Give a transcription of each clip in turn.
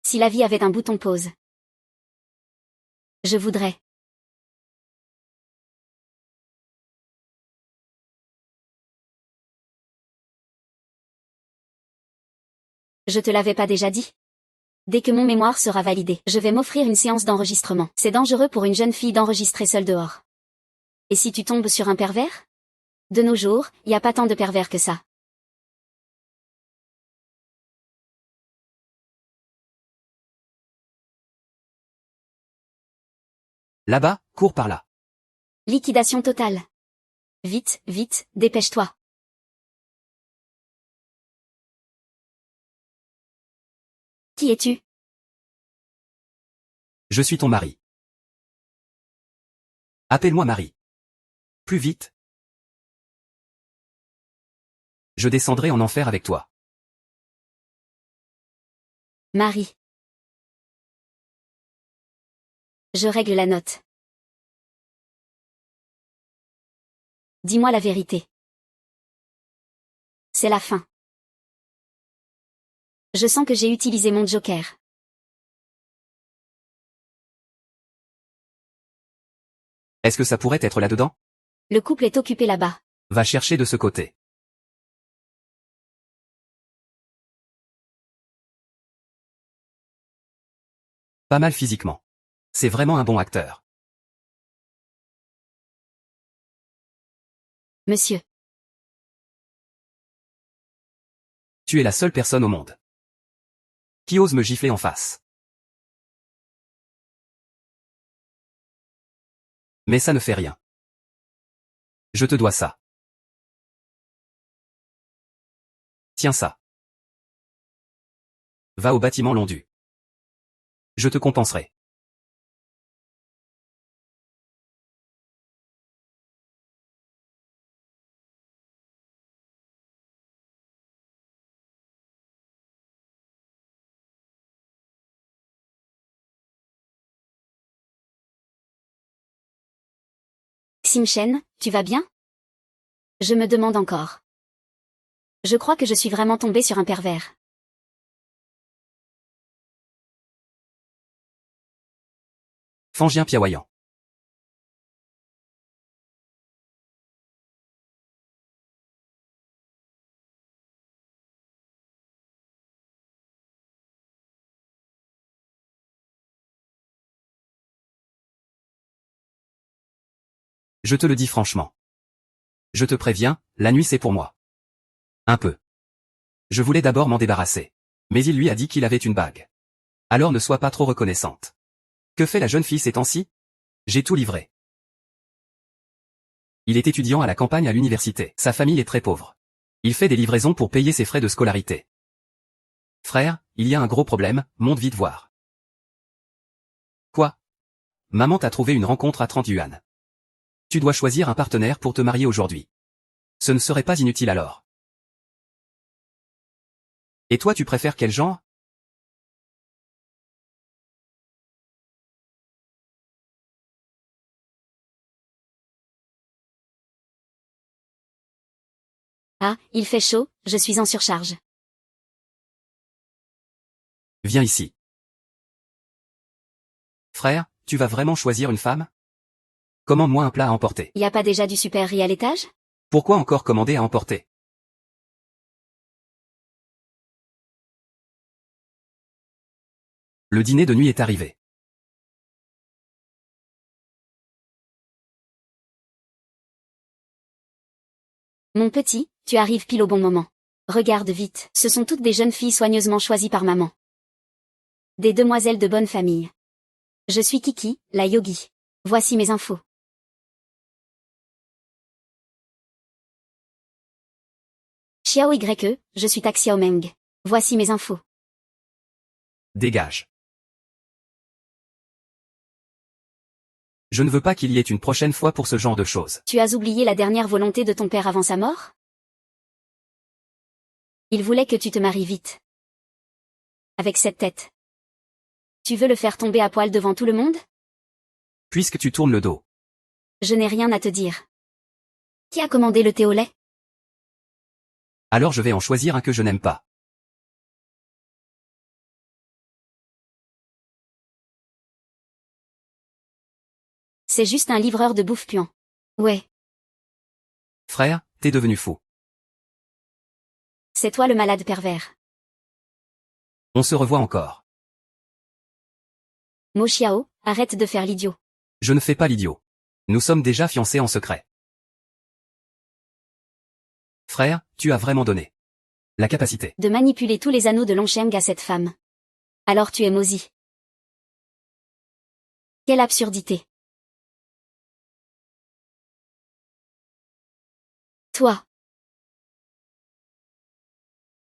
Si la vie avait un bouton pause. Je voudrais. Je te l'avais pas déjà dit? Dès que mon mémoire sera validé, je vais m'offrir une séance d'enregistrement. C'est dangereux pour une jeune fille d'enregistrer seule dehors. Et si tu tombes sur un pervers? De nos jours, y a pas tant de pervers que ça. Là-bas, cours par là. Liquidation totale. Vite, vite, dépêche-toi. Qui es-tu? Je suis ton mari. Appelle-moi Marie. Plus vite. Je descendrai en enfer avec toi. Marie. Je règle la note. Dis-moi la vérité. C'est la fin. Je sens que j'ai utilisé mon joker. Est-ce que ça pourrait être là-dedans? Le couple est occupé là-bas. Va chercher de ce côté. Pas mal physiquement. C'est vraiment un bon acteur. Monsieur. Tu es la seule personne au monde qui ose me gifler en face. Mais ça ne fait rien. Je te dois ça. Tiens ça. Va au bâtiment Londu. Je te compenserai. Ximchen, tu vas bien? Je me demande encore. Je crois que je suis vraiment tombée sur un pervers. Fangien piaoyant. Je te le dis franchement. Je te préviens, la nuit c'est pour moi. Un peu. Je voulais d'abord m'en débarrasser. Mais il lui a dit qu'il avait une bague. Alors ne sois pas trop reconnaissante. Que fait la jeune fille ces temps-ci? J'ai tout livré. Il est étudiant à la campagne à l'université. Sa famille est très pauvre. Il fait des livraisons pour payer ses frais de scolarité. Frère, il y a un gros problème, monte vite voir. Quoi? Maman t'a trouvé une rencontre à 30 yuan. Tu dois choisir un partenaire pour te marier aujourd'hui. Ce ne serait pas inutile alors. Et toi tu préfères quel genre? Ah, il fait chaud, je suis en surcharge. Viens ici. Frère, tu vas vraiment choisir une femme? Commande-moi un plat à emporter. Y a pas déjà du super riz à l'étage? Pourquoi encore commander à emporter? Le dîner de nuit est arrivé. Mon petit, tu arrives pile au bon moment. Regarde vite, ce sont toutes des jeunes filles soigneusement choisies par maman. Des demoiselles de bonne famille. Je suis Kiki, la yogi. Voici mes infos. Xiao YE, je suis Ta Xiaomeng. Voici mes infos. Dégage. Je ne veux pas qu'il y ait une prochaine fois pour ce genre de choses. Tu as oublié la dernière volonté de ton père avant sa mort? Il voulait que tu te maries vite. Avec cette tête. Tu veux le faire tomber à poil devant tout le monde? Puisque tu tournes le dos. Je n'ai rien à te dire. Qui a commandé le thé au lait? Alors je vais en choisir un que je n'aime pas. C'est juste un livreur de bouffe puant. Ouais, Frère, t'es devenu fou. c'est toi le malade pervers. On se revoit encore. Mo Xiao, arrête de faire l'idiot. Je ne fais pas l'idiot. Nous sommes déjà fiancés en secret. Frère, tu as vraiment donné la capacité. De manipuler tous les anneaux de Longsheng à cette femme. Alors tu es Mozi. Quelle absurdité. Toi,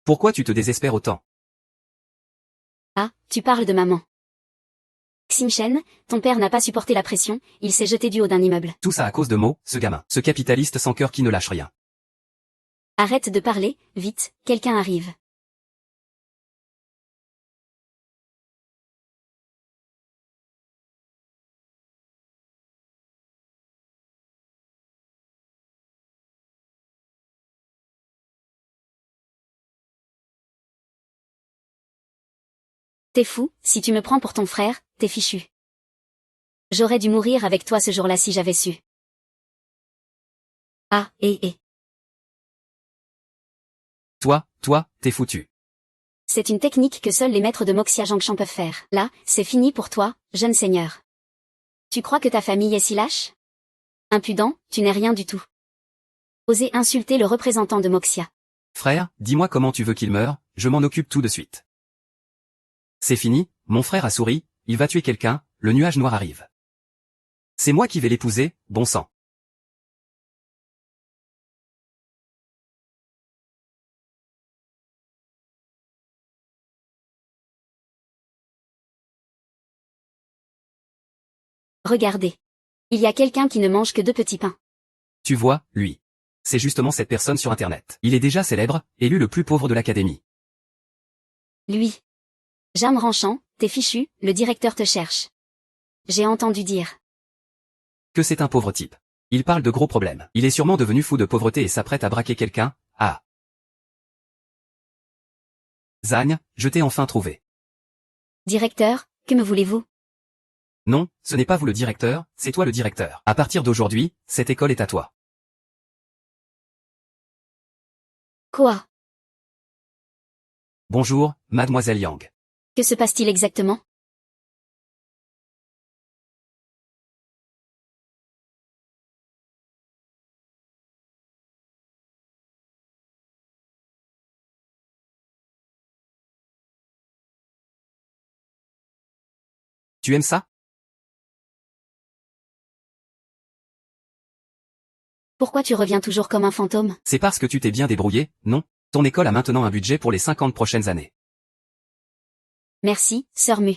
Pourquoi tu te désespères autant? ah, tu parles de maman. Xingchen, ton père n'a pas supporté la pression, il s'est jeté du haut d'un immeuble. Tout ça à cause de Mo, ce gamin. Ce capitaliste sans cœur qui ne lâche rien. Arrête de parler, vite, quelqu'un arrive. T'es fou, si tu me prends pour ton frère, t'es fichu. J'aurais dû mourir avec toi ce jour-là si j'avais su. Ah, Toi, t'es foutu. C'est une technique que seuls les maîtres de Moxia Jongshan peuvent faire. Là, c'est fini pour toi, jeune seigneur. Tu crois que ta famille est si lâche? Impudent, tu n'es rien du tout. Oser insulter le représentant de Moxia. Frère, dis-moi comment tu veux qu'il meure, je m'en occupe tout de suite. C'est fini, mon frère a souri, il va tuer quelqu'un, le nuage noir arrive. C'est moi qui vais l'épouser, bon sang. Regardez. Il y a quelqu'un qui ne mange que 2 petits pains. Tu vois, lui. C'est justement cette personne sur Internet. Il est déjà célèbre, élu le plus pauvre de l'académie. Lui. Jam Ranchan, t'es fichu, le directeur te cherche. J'ai entendu dire. Que c'est un pauvre type. Il parle de gros problèmes. Il est sûrement devenu fou de pauvreté et s'apprête à braquer quelqu'un, ah. Zagne, je t'ai enfin trouvé. Directeur, que me voulez-vous? Non, ce n'est pas vous le directeur, c'est toi le directeur. À partir d'aujourd'hui, cette école est à toi. Quoi? Bonjour, mademoiselle Yang. Que se passe-t-il exactement? Tu aimes ça? Pourquoi tu reviens toujours comme un fantôme? C'est parce que tu t'es bien débrouillé, non? Ton école a maintenant un budget pour les 50 prochaines années. Merci, sœur Mu.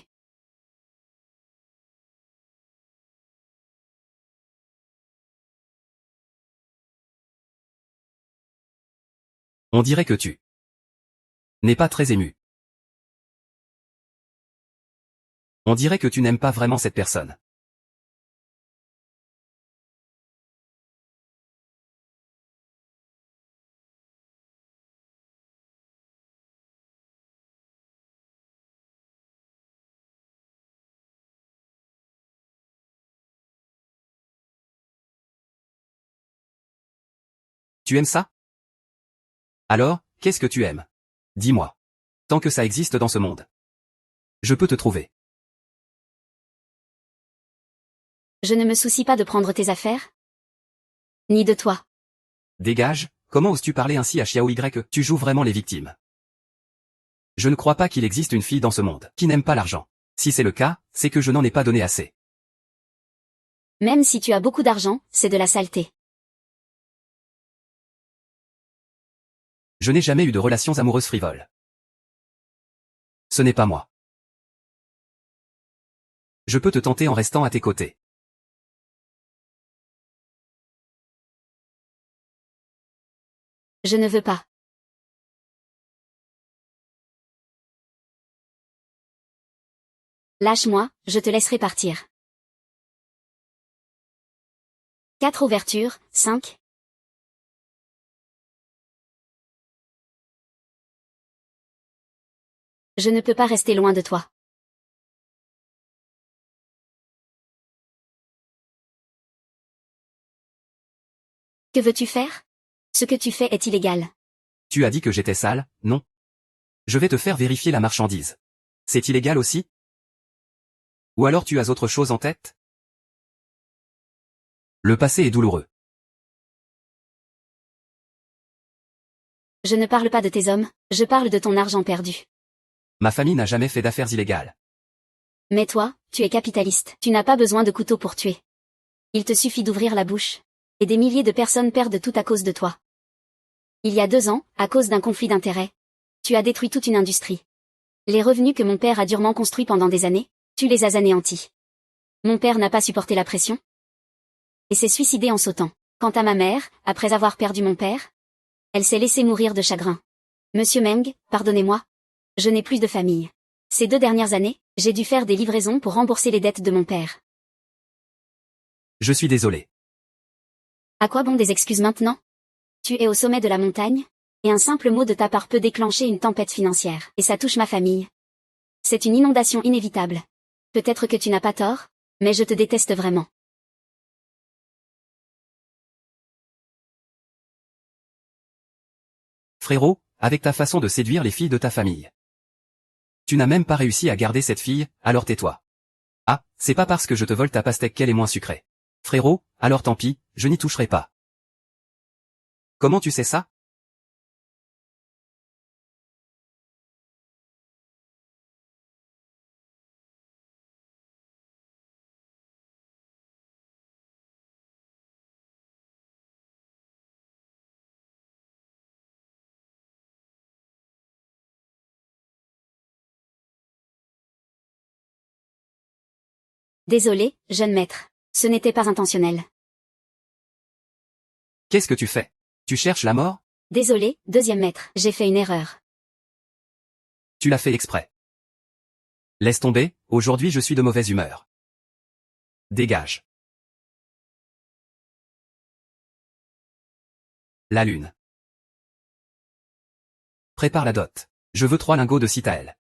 On dirait que tu n'es pas très ému. On dirait que tu n'aimes pas vraiment cette personne. Tu aimes ça? Alors, qu'est-ce que tu aimes? Dis-moi. Tant que ça existe dans ce monde. Je peux te trouver. Je ne me soucie pas de prendre tes affaires. Ni de toi. Dégage, comment oses-tu parler ainsi à Xiao Y? Tu joues vraiment les victimes. Je ne crois pas qu'il existe une fille dans ce monde qui n'aime pas l'argent. Si c'est le cas, c'est que je n'en ai pas donné assez. Même si tu as beaucoup d'argent, c'est de la saleté. Je n'ai jamais eu de relations amoureuses frivoles. Ce n'est pas moi. Je peux te tenter en restant à tes côtés. Je ne veux pas. Lâche-moi, je te laisserai partir. 4 ouvertures, 5. Je ne peux pas rester loin de toi. Que veux-tu faire? Ce que tu fais est illégal. Tu as dit que j'étais sale, non? Je vais te faire vérifier la marchandise. C'est illégal aussi? Ou alors tu as autre chose en tête? Le passé est douloureux. Je ne parle pas de tes hommes, je parle de ton argent perdu. Ma famille n'a jamais fait d'affaires illégales. Mais toi, tu es capitaliste. Tu n'as pas besoin de couteau pour tuer. Il te suffit d'ouvrir la bouche. Et des milliers de personnes perdent tout à cause de toi. Il y a 2 ans, à cause d'un conflit d'intérêts, tu as détruit toute une industrie. Les revenus que mon père a durement construits pendant des années, tu les as anéantis. Mon père n'a pas supporté la pression et s'est suicidé en sautant. Quant à ma mère, après avoir perdu mon père, elle s'est laissée mourir de chagrin. Monsieur Meng, pardonnez-moi. Je n'ai plus de famille. Ces 2 dernières années, j'ai dû faire des livraisons pour rembourser les dettes de mon père. Je suis désolé. À quoi bon des excuses maintenant? Tu es au sommet de la montagne, et un simple mot de ta part peut déclencher une tempête financière, et ça touche ma famille. C'est une inondation inévitable. Peut-être que tu n'as pas tort, mais je te déteste vraiment. Frérot, avec ta façon de séduire les filles de ta famille. Tu n'as même pas réussi à garder cette fille, alors tais-toi. Ah, c'est pas parce que je te vole ta pastèque qu'elle est moins sucrée. Frérot, alors tant pis, je n'y toucherai pas. Comment tu sais ça? Désolé, jeune maître. Ce n'était pas intentionnel. Qu'est-ce que tu fais? Tu cherches la mort? Désolé, 2e maître. J'ai fait une erreur. Tu l'as fait exprès. Laisse tomber, aujourd'hui je suis de mauvaise humeur. Dégage. La lune. Prépare la dot. Je veux 3 lingots de citaël.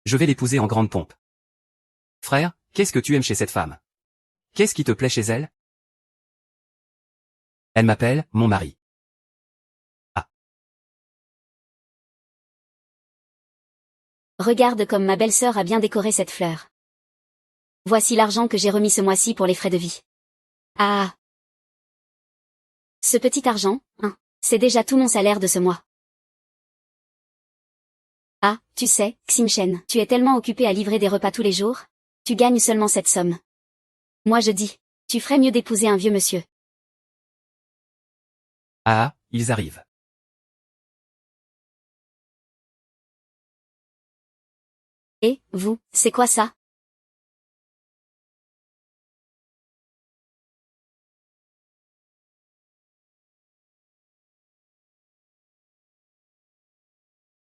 Je vais l'épouser en grande pompe. Frère, qu'est-ce que tu aimes chez cette femme? Qu'est-ce qui te plaît chez elle? Elle m'appelle, mon mari. Ah. Regarde comme ma belle-sœur a bien décoré cette fleur. Voici l'argent que j'ai remis ce mois-ci pour les frais de vie. Ah. Ce petit argent, hein, c'est déjà tout mon salaire de ce mois. Ah, tu sais, Xinchen, tu es tellement occupé à livrer des repas tous les jours, tu gagnes seulement cette somme. Moi je dis, tu ferais mieux d'épouser un vieux monsieur. Ah, ils arrivent. Et, vous, c'est quoi ça?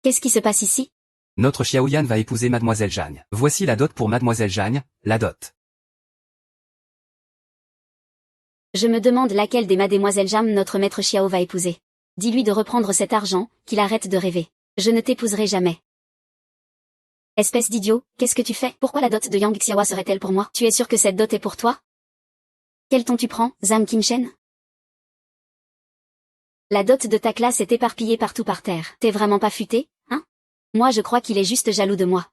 Qu'est-ce qui se passe ici? Notre Xiaoyan va épouser Mademoiselle Jeanne. Voici la dot pour Mademoiselle Jeanne, la dot. Je me demande laquelle des mademoiselles Jam notre maître Xiao va épouser. Dis-lui de reprendre cet argent, qu'il arrête de rêver. Je ne t'épouserai jamais. Espèce d'idiot, qu'est-ce que tu fais? Pourquoi la dot de Yang Xiaowa serait-elle pour moi? Tu es sûr que cette dot est pour toi? Quel ton tu prends, Zhang Qingshen? La dot de ta classe est éparpillée partout par terre. T'es vraiment pas futé, hein? Moi je crois qu'il est juste jaloux de moi.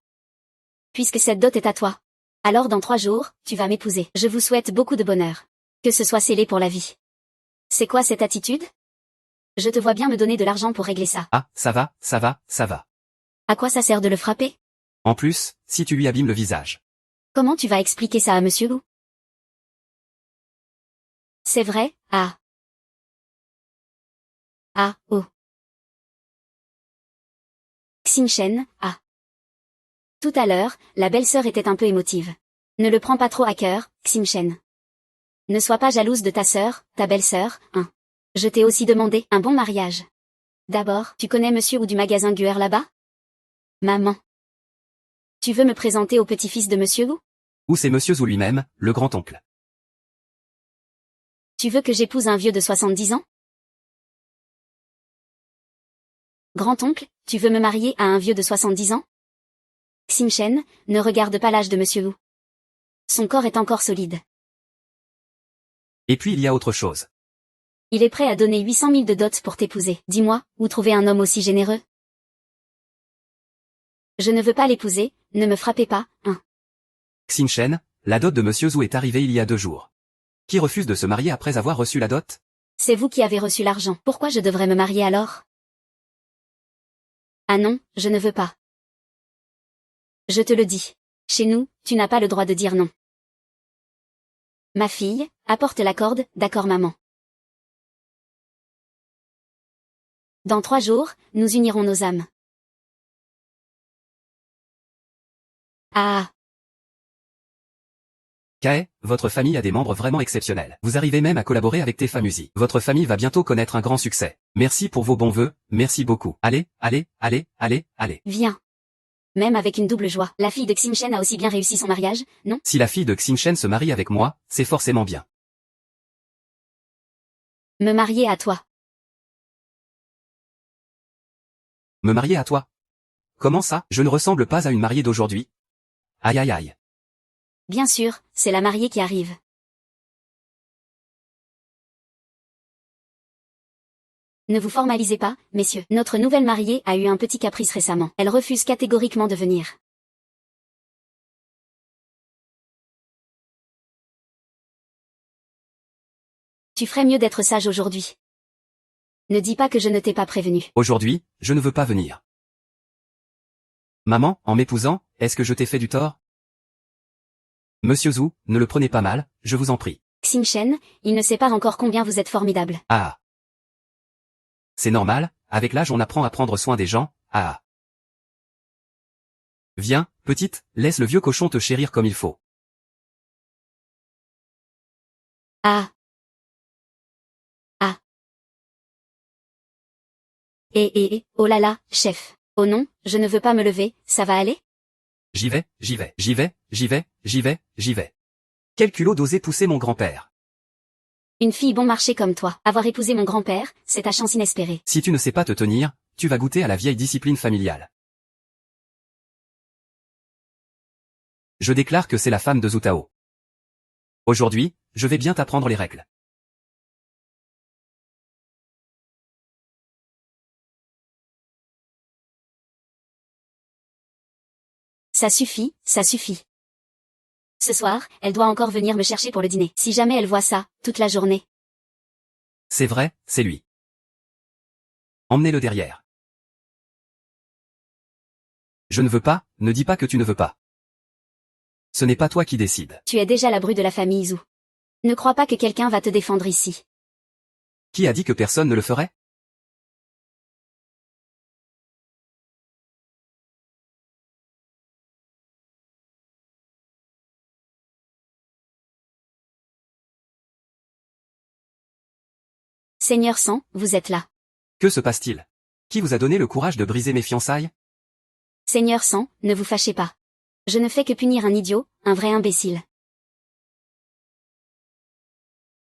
Puisque cette dot est à toi. Alors dans 3 jours, tu vas m'épouser. Je vous souhaite beaucoup de bonheur. Que ce soit scellé pour la vie. C'est quoi cette attitude? Je te vois bien me donner de l'argent pour régler ça. Ah, ça va, ça va, ça va. À quoi ça sert de le frapper? En plus, si tu lui abîmes le visage. Comment tu vas expliquer ça à Monsieur Wu? C'est vrai, ah. Ah, oh. Xinchen, ah. Tout à l'heure, la belle-sœur était un peu émotive. Ne le prends pas trop à cœur, Xinchen. Ne sois pas jalouse de ta sœur, ta belle-sœur, hein. Je t'ai aussi demandé un bon mariage. D'abord, tu connais Monsieur Wu du magasin Guer là-bas? Maman. Tu veux me présenter au petit-fils de Monsieur Wu? Ou c'est Monsieur Zhou lui-même, le grand-oncle. Tu veux que j'épouse un vieux de 70 ans? Grand-oncle, tu veux me marier à un vieux de 70 ans? Xinchen, ne regarde pas l'âge de Monsieur Wu. Son corps est encore solide. Et puis il y a autre chose. Il est prêt à donner 800 000 de dot pour t'épouser. Dis-moi, où trouver un homme aussi généreux? Je ne veux pas l'épouser, ne me frappez pas, hein. Xinchen, la dot de Monsieur Zhu est arrivée il y a 2 jours. Qui refuse de se marier après avoir reçu la dot? C'est vous qui avez reçu l'argent. Pourquoi je devrais me marier alors? Ah non, je ne veux pas. Je te le dis. Chez nous, tu n'as pas le droit de dire non. Ma fille, apporte la corde, d'accord maman. Dans 3 jours, nous unirons nos âmes. Ah. Kae, votre famille a des membres vraiment exceptionnels. Vous arrivez même à collaborer avec Tefa Music. Votre famille va bientôt connaître un grand succès. Merci pour vos bons vœux, merci beaucoup. Allez, allez, allez, allez, allez. Viens. Même avec une double joie. La fille de Xinchen a aussi bien réussi son mariage, non? Si la fille de Xinchen se marie avec moi, c'est forcément bien. Me marier à toi. Me marier à toi? Comment ça? Je ne ressemble pas à une mariée d'aujourd'hui. Aïe aïe aïe. Bien sûr, c'est la mariée qui arrive. Ne vous formalisez pas, messieurs. Notre nouvelle mariée a eu un petit caprice récemment. Elle refuse catégoriquement de venir. Tu ferais mieux d'être sage aujourd'hui. Ne dis pas que je ne t'ai pas prévenu. Aujourd'hui, je ne veux pas venir. Maman, en m'épousant, est-ce que je t'ai fait du tort? Monsieur Zhu, ne le prenez pas mal, je vous en prie. Xinchen, il ne sait pas encore combien vous êtes formidable. Ah. C'est normal, avec l'âge on apprend à prendre soin des gens, ah. Viens, petite, laisse le vieux cochon te chérir comme il faut. Ah. Ah. Oh là là, chef. Oh non, je ne veux pas me lever, ça va aller? J'y vais, j'y vais, j'y vais, j'y vais, j'y vais, j'y vais. Quel culot d'oser pousser mon grand-père. Une fille bon marché comme toi. Avoir épousé mon grand-père, c'est ta chance inespérée. Si tu ne sais pas te tenir, tu vas goûter à la vieille discipline familiale. Je déclare que c'est la femme de Zhu Tao. Aujourd'hui, je vais bien t'apprendre les règles. Ça suffit, ça suffit. Ce soir, elle doit encore venir me chercher pour le dîner. Si jamais elle voit ça, toute la journée. C'est vrai, c'est lui. Emmenez-le derrière. Je ne veux pas, ne dis pas que tu ne veux pas. Ce n'est pas toi qui décides. Tu es déjà la bru de la famille Zhu. Ne crois pas que quelqu'un va te défendre ici. Qui a dit que personne ne le ferait? Seigneur Sang, vous êtes là. Que se passe-t-il? Qui vous a donné le courage de briser mes fiançailles? Seigneur Sang, ne vous fâchez pas. Je ne fais que punir un idiot, un vrai imbécile.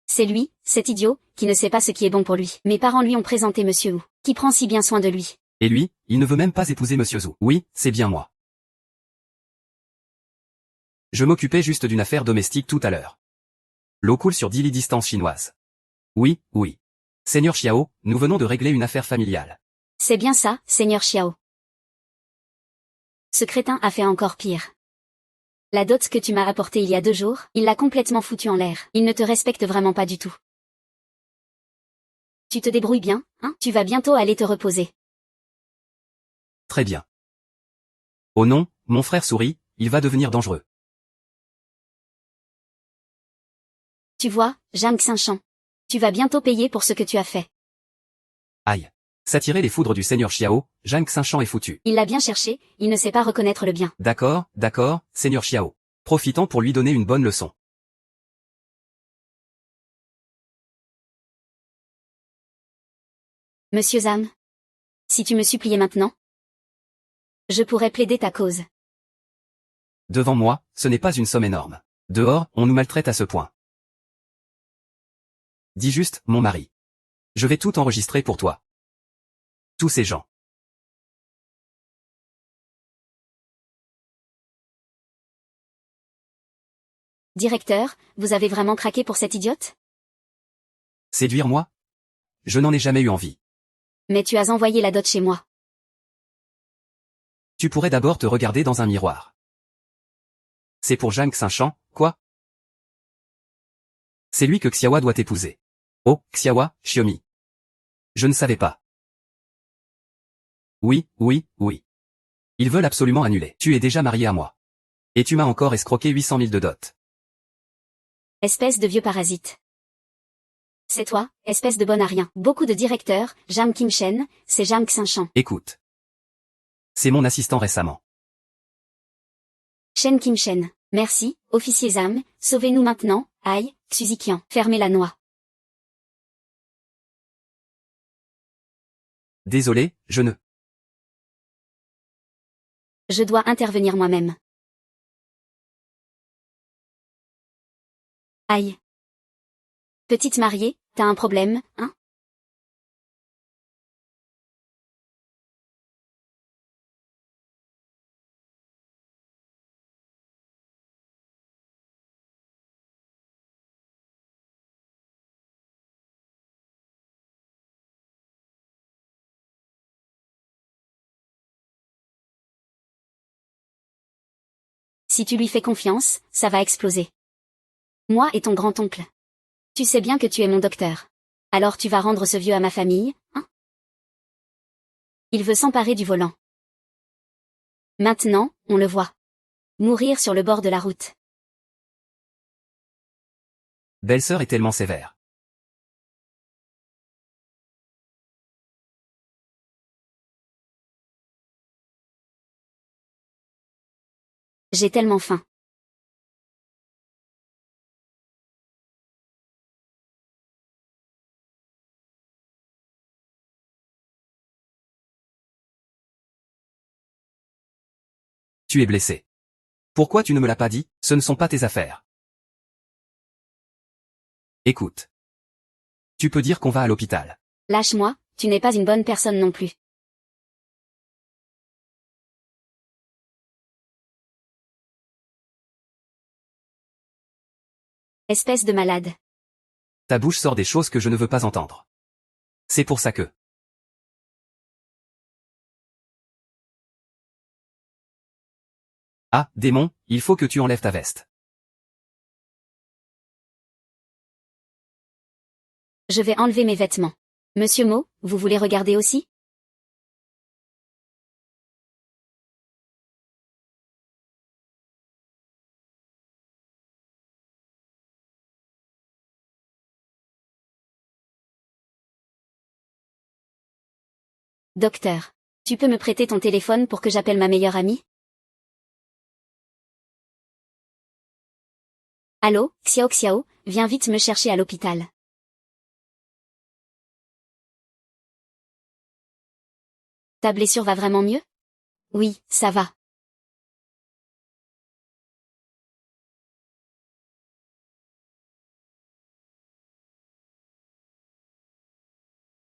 C'est lui, cet idiot, qui ne sait pas ce qui est bon pour lui. Mes parents lui ont présenté Monsieur Wu, qui prend si bien soin de lui. Et lui, il ne veut même pas épouser Monsieur Zhu. Oui, c'est bien moi. Je m'occupais juste d'une affaire domestique tout à l'heure. L'eau coule sur 10 lis distance chinoise. Oui, oui. Seigneur Xiao, nous venons de régler une affaire familiale. C'est bien ça, Seigneur Xiao. Ce crétin a fait encore pire. La dot que tu m'as apportée il y a 2 jours, il l'a complètement foutu en l'air. Il ne te respecte vraiment pas du tout. Tu te débrouilles bien, hein? Tu vas bientôt aller te reposer. Très bien. Oh non, mon frère sourit, il va devenir dangereux. Tu vois, Zhang Xinchan. Tu vas bientôt payer pour ce que tu as fait. Aïe. S'attirer les foudres du Seigneur Xiao, Zhang Xinchan est foutu. Il l'a bien cherché, il ne sait pas reconnaître le bien. D'accord, d'accord, Seigneur Xiao. Profitons pour lui donner une bonne leçon. Monsieur Zhang. Si tu me suppliais maintenant, je pourrais plaider ta cause. Devant moi, ce n'est pas une somme énorme. Dehors, on nous maltraite à ce point. Dis juste, mon mari. Je vais tout enregistrer pour toi. Tous ces gens. Directeur, vous avez vraiment craqué pour cette idiote? Séduire moi? je n'en ai jamais eu envie. Mais tu as envoyé la dot chez moi. Tu pourrais d'abord te regarder dans un miroir. C'est pour Zhang Xinchan, quoi? C'est lui que Xiaowa doit épouser. Oh, Xiaowa, Xiaomi. Je ne savais pas. Oui, oui, oui. Ils veulent absolument annuler. Tu es déjà marié à moi. Et tu m'as encore escroqué 800 000 de dot. Espèce de vieux parasite. C'est toi, espèce de bon à rien. Beaucoup de directeurs, Jam Kim Shen, c'est Jam Xinchan. Écoute. C'est mon assistant récemment. Shen Kim Shen. Merci, officier Zam, sauvez-nous maintenant, aïe, Xuzikian. Fermez la noix. Désolé, je ne. Je dois intervenir moi-même. Aïe. Petite mariée, t'as un problème, hein? Si tu lui fais confiance, ça va exploser. Moi et ton grand-oncle. Tu sais bien que tu es mon docteur. Alors tu vas rendre ce vieux à ma famille, hein? Il veut s'emparer du volant. Maintenant, on le voit. Mourir sur le bord de la route. Belle-sœur est tellement sévère. J'ai tellement faim. Tu es blessé. Pourquoi tu ne me l'as pas dit? Ce ne sont pas tes affaires. Écoute. Tu peux dire qu'on va à l'hôpital. Lâche-moi, tu n'es pas une bonne personne non plus. Espèce de malade. Ta bouche sort des choses que je ne veux pas entendre. C'est pour ça que. Ah, démon, il faut que tu enlèves ta veste. Je vais enlever mes vêtements. Monsieur Mo, vous voulez regarder aussi? Docteur. Tu peux me prêter ton téléphone pour que j'appelle ma meilleure amie? Allô, Xiao Xiao, viens vite me chercher à l'hôpital. Ta blessure va vraiment mieux? Oui, ça va.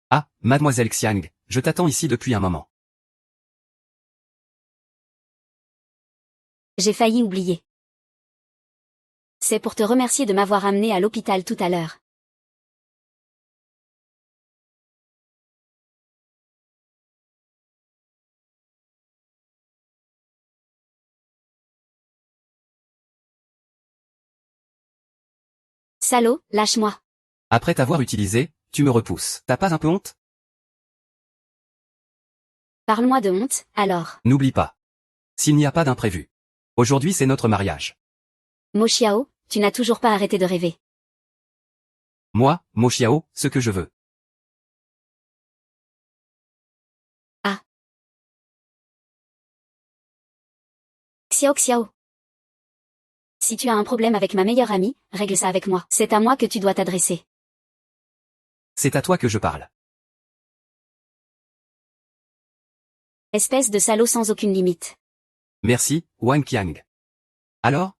Ah, mademoiselle Xiang, je t'attends ici depuis un moment. J'ai failli oublier. C'est pour te remercier de m'avoir amené à l'hôpital tout à l'heure. Salaud, lâche-moi. Après t'avoir utilisé, tu me repousses. T'as pas un peu honte? Parle-moi de honte, alors. N'oublie pas. S'il n'y a pas d'imprévu. Aujourd'hui c'est notre mariage. Mo Xiao, tu n'as toujours pas arrêté de rêver. Moi, Mo Xiao, ce que je veux. Ah. Xiao Xiao. Si tu as un problème avec ma meilleure amie, règle ça avec moi. C'est à moi que tu dois t'adresser. C'est à toi que je parle. Espèce de salaud sans aucune limite. Merci, Wang Qiang. Alors?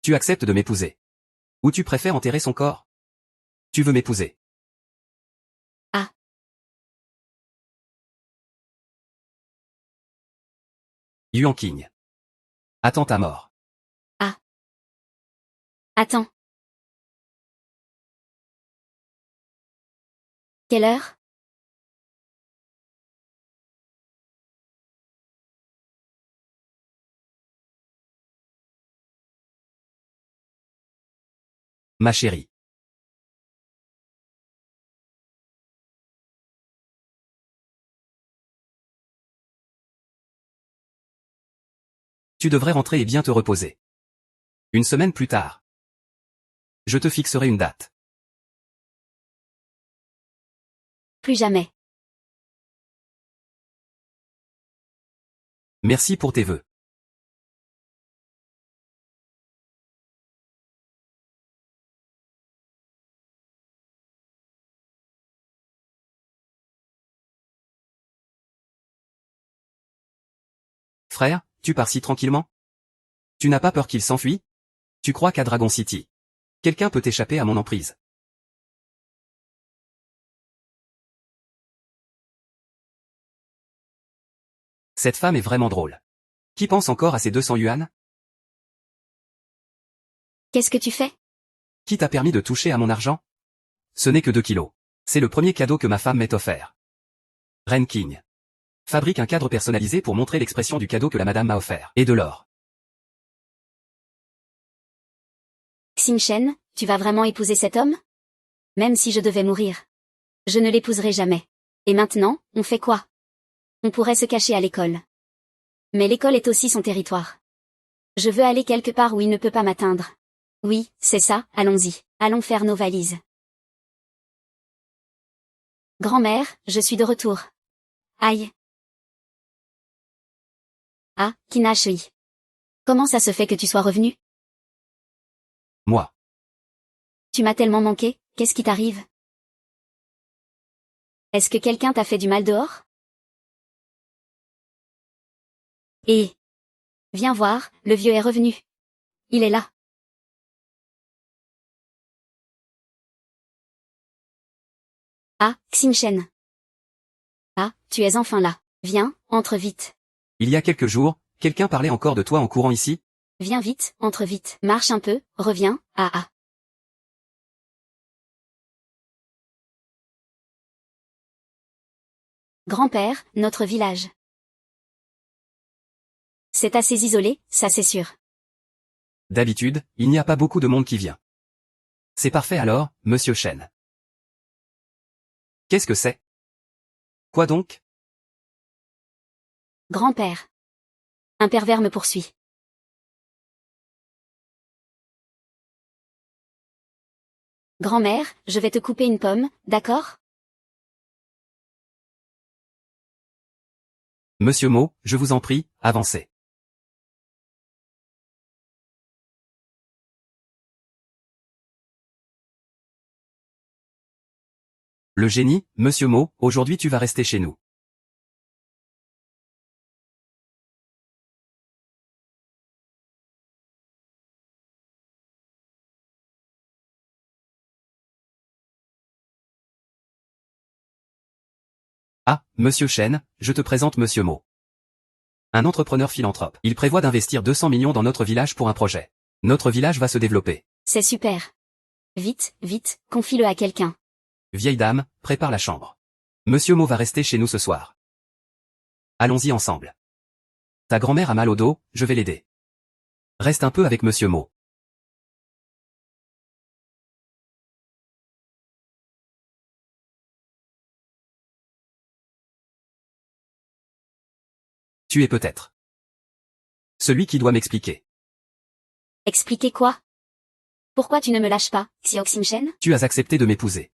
Tu acceptes de m'épouser. Ou tu préfères enterrer son corps? Tu veux m'épouser. Ah. Yuan Qing. Attends ta mort. Ah. Attends. Quelle heure? Ma chérie. Tu devrais rentrer et bien te reposer. Une semaine plus tard. Je te fixerai une date. Plus jamais. Merci pour tes vœux. Frère, tu pars si tranquillement? Tu n'as pas peur qu'il s'enfuit? Tu crois qu'à Dragon City, quelqu'un peut échapper à mon emprise? Cette femme est vraiment drôle. Qui pense encore à ces 200 yuan? Qu'est-ce que tu fais? Qui t'a permis de toucher à mon argent? Ce n'est que 2 kilos. C'est le premier cadeau que ma femme m'ait offert. Ren King fabrique un cadre personnalisé pour montrer l'expression du cadeau que la madame m'a offert. Et de l'or. Xingchen, tu vas vraiment épouser cet homme? Même si je devais mourir. Je ne l'épouserai jamais. Et maintenant, on fait quoi? On pourrait se cacher à l'école. Mais l'école est aussi son territoire. Je veux aller quelque part où il ne peut pas m'atteindre. Oui, c'est ça, allons-y. Allons faire nos valises. Grand-mère, je suis de retour. Aïe. Ah, Kinashui. Comment ça se fait que tu sois revenu? Moi. Tu m'as tellement manqué, qu'est-ce qui t'arrive? Est-ce que quelqu'un t'a fait du mal dehors? Et viens voir, le vieux est revenu. Il est là. Ah, Xingchen. Ah, tu es enfin là. Viens, entre vite. Il y a quelques jours, quelqu'un parlait encore de toi en courant ici? Viens vite, entre vite. Marche un peu, reviens, ah. Grand-père, notre village. C'est assez isolé, ça c'est sûr. D'habitude, il n'y a pas beaucoup de monde qui vient. C'est parfait alors, monsieur Chen. Qu'est-ce que c'est? Quoi donc? Grand-père. Un pervers me poursuit. Grand-mère, je vais te couper une pomme, d'accord? Monsieur Mo, je vous en prie, avancez. Le génie, monsieur Mo, aujourd'hui tu vas rester chez nous. Ah, monsieur Chen, je te présente monsieur Mo. Un entrepreneur philanthrope. Il prévoit d'investir 200 millions dans notre village pour un projet. Notre village va se développer. C'est super. Vite, vite, confie-le à quelqu'un. Vieille dame, prépare la chambre. Monsieur Mo va rester chez nous ce soir. Allons-y ensemble. Ta grand-mère a mal au dos, je vais l'aider. Reste un peu avec monsieur Mo. Tu es peut-être celui qui doit m'expliquer. Expliquez quoi? Pourquoi tu ne me lâches pas, Xiao Xingchen? Tu as accepté de m'épouser.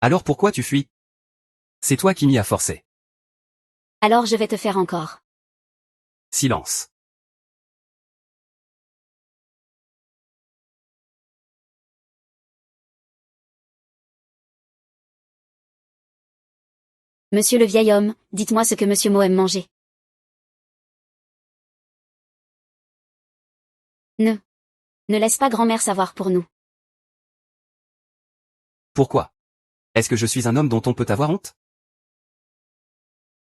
Alors pourquoi tu fuis? C'est toi qui m'y as forcé. Alors je vais te faire encore. Silence. Monsieur le vieil homme, dites-moi ce que monsieur Mo aime manger. Ne laisse pas grand-mère savoir pour nous. Pourquoi? Est-ce que je suis un homme dont on peut avoir honte?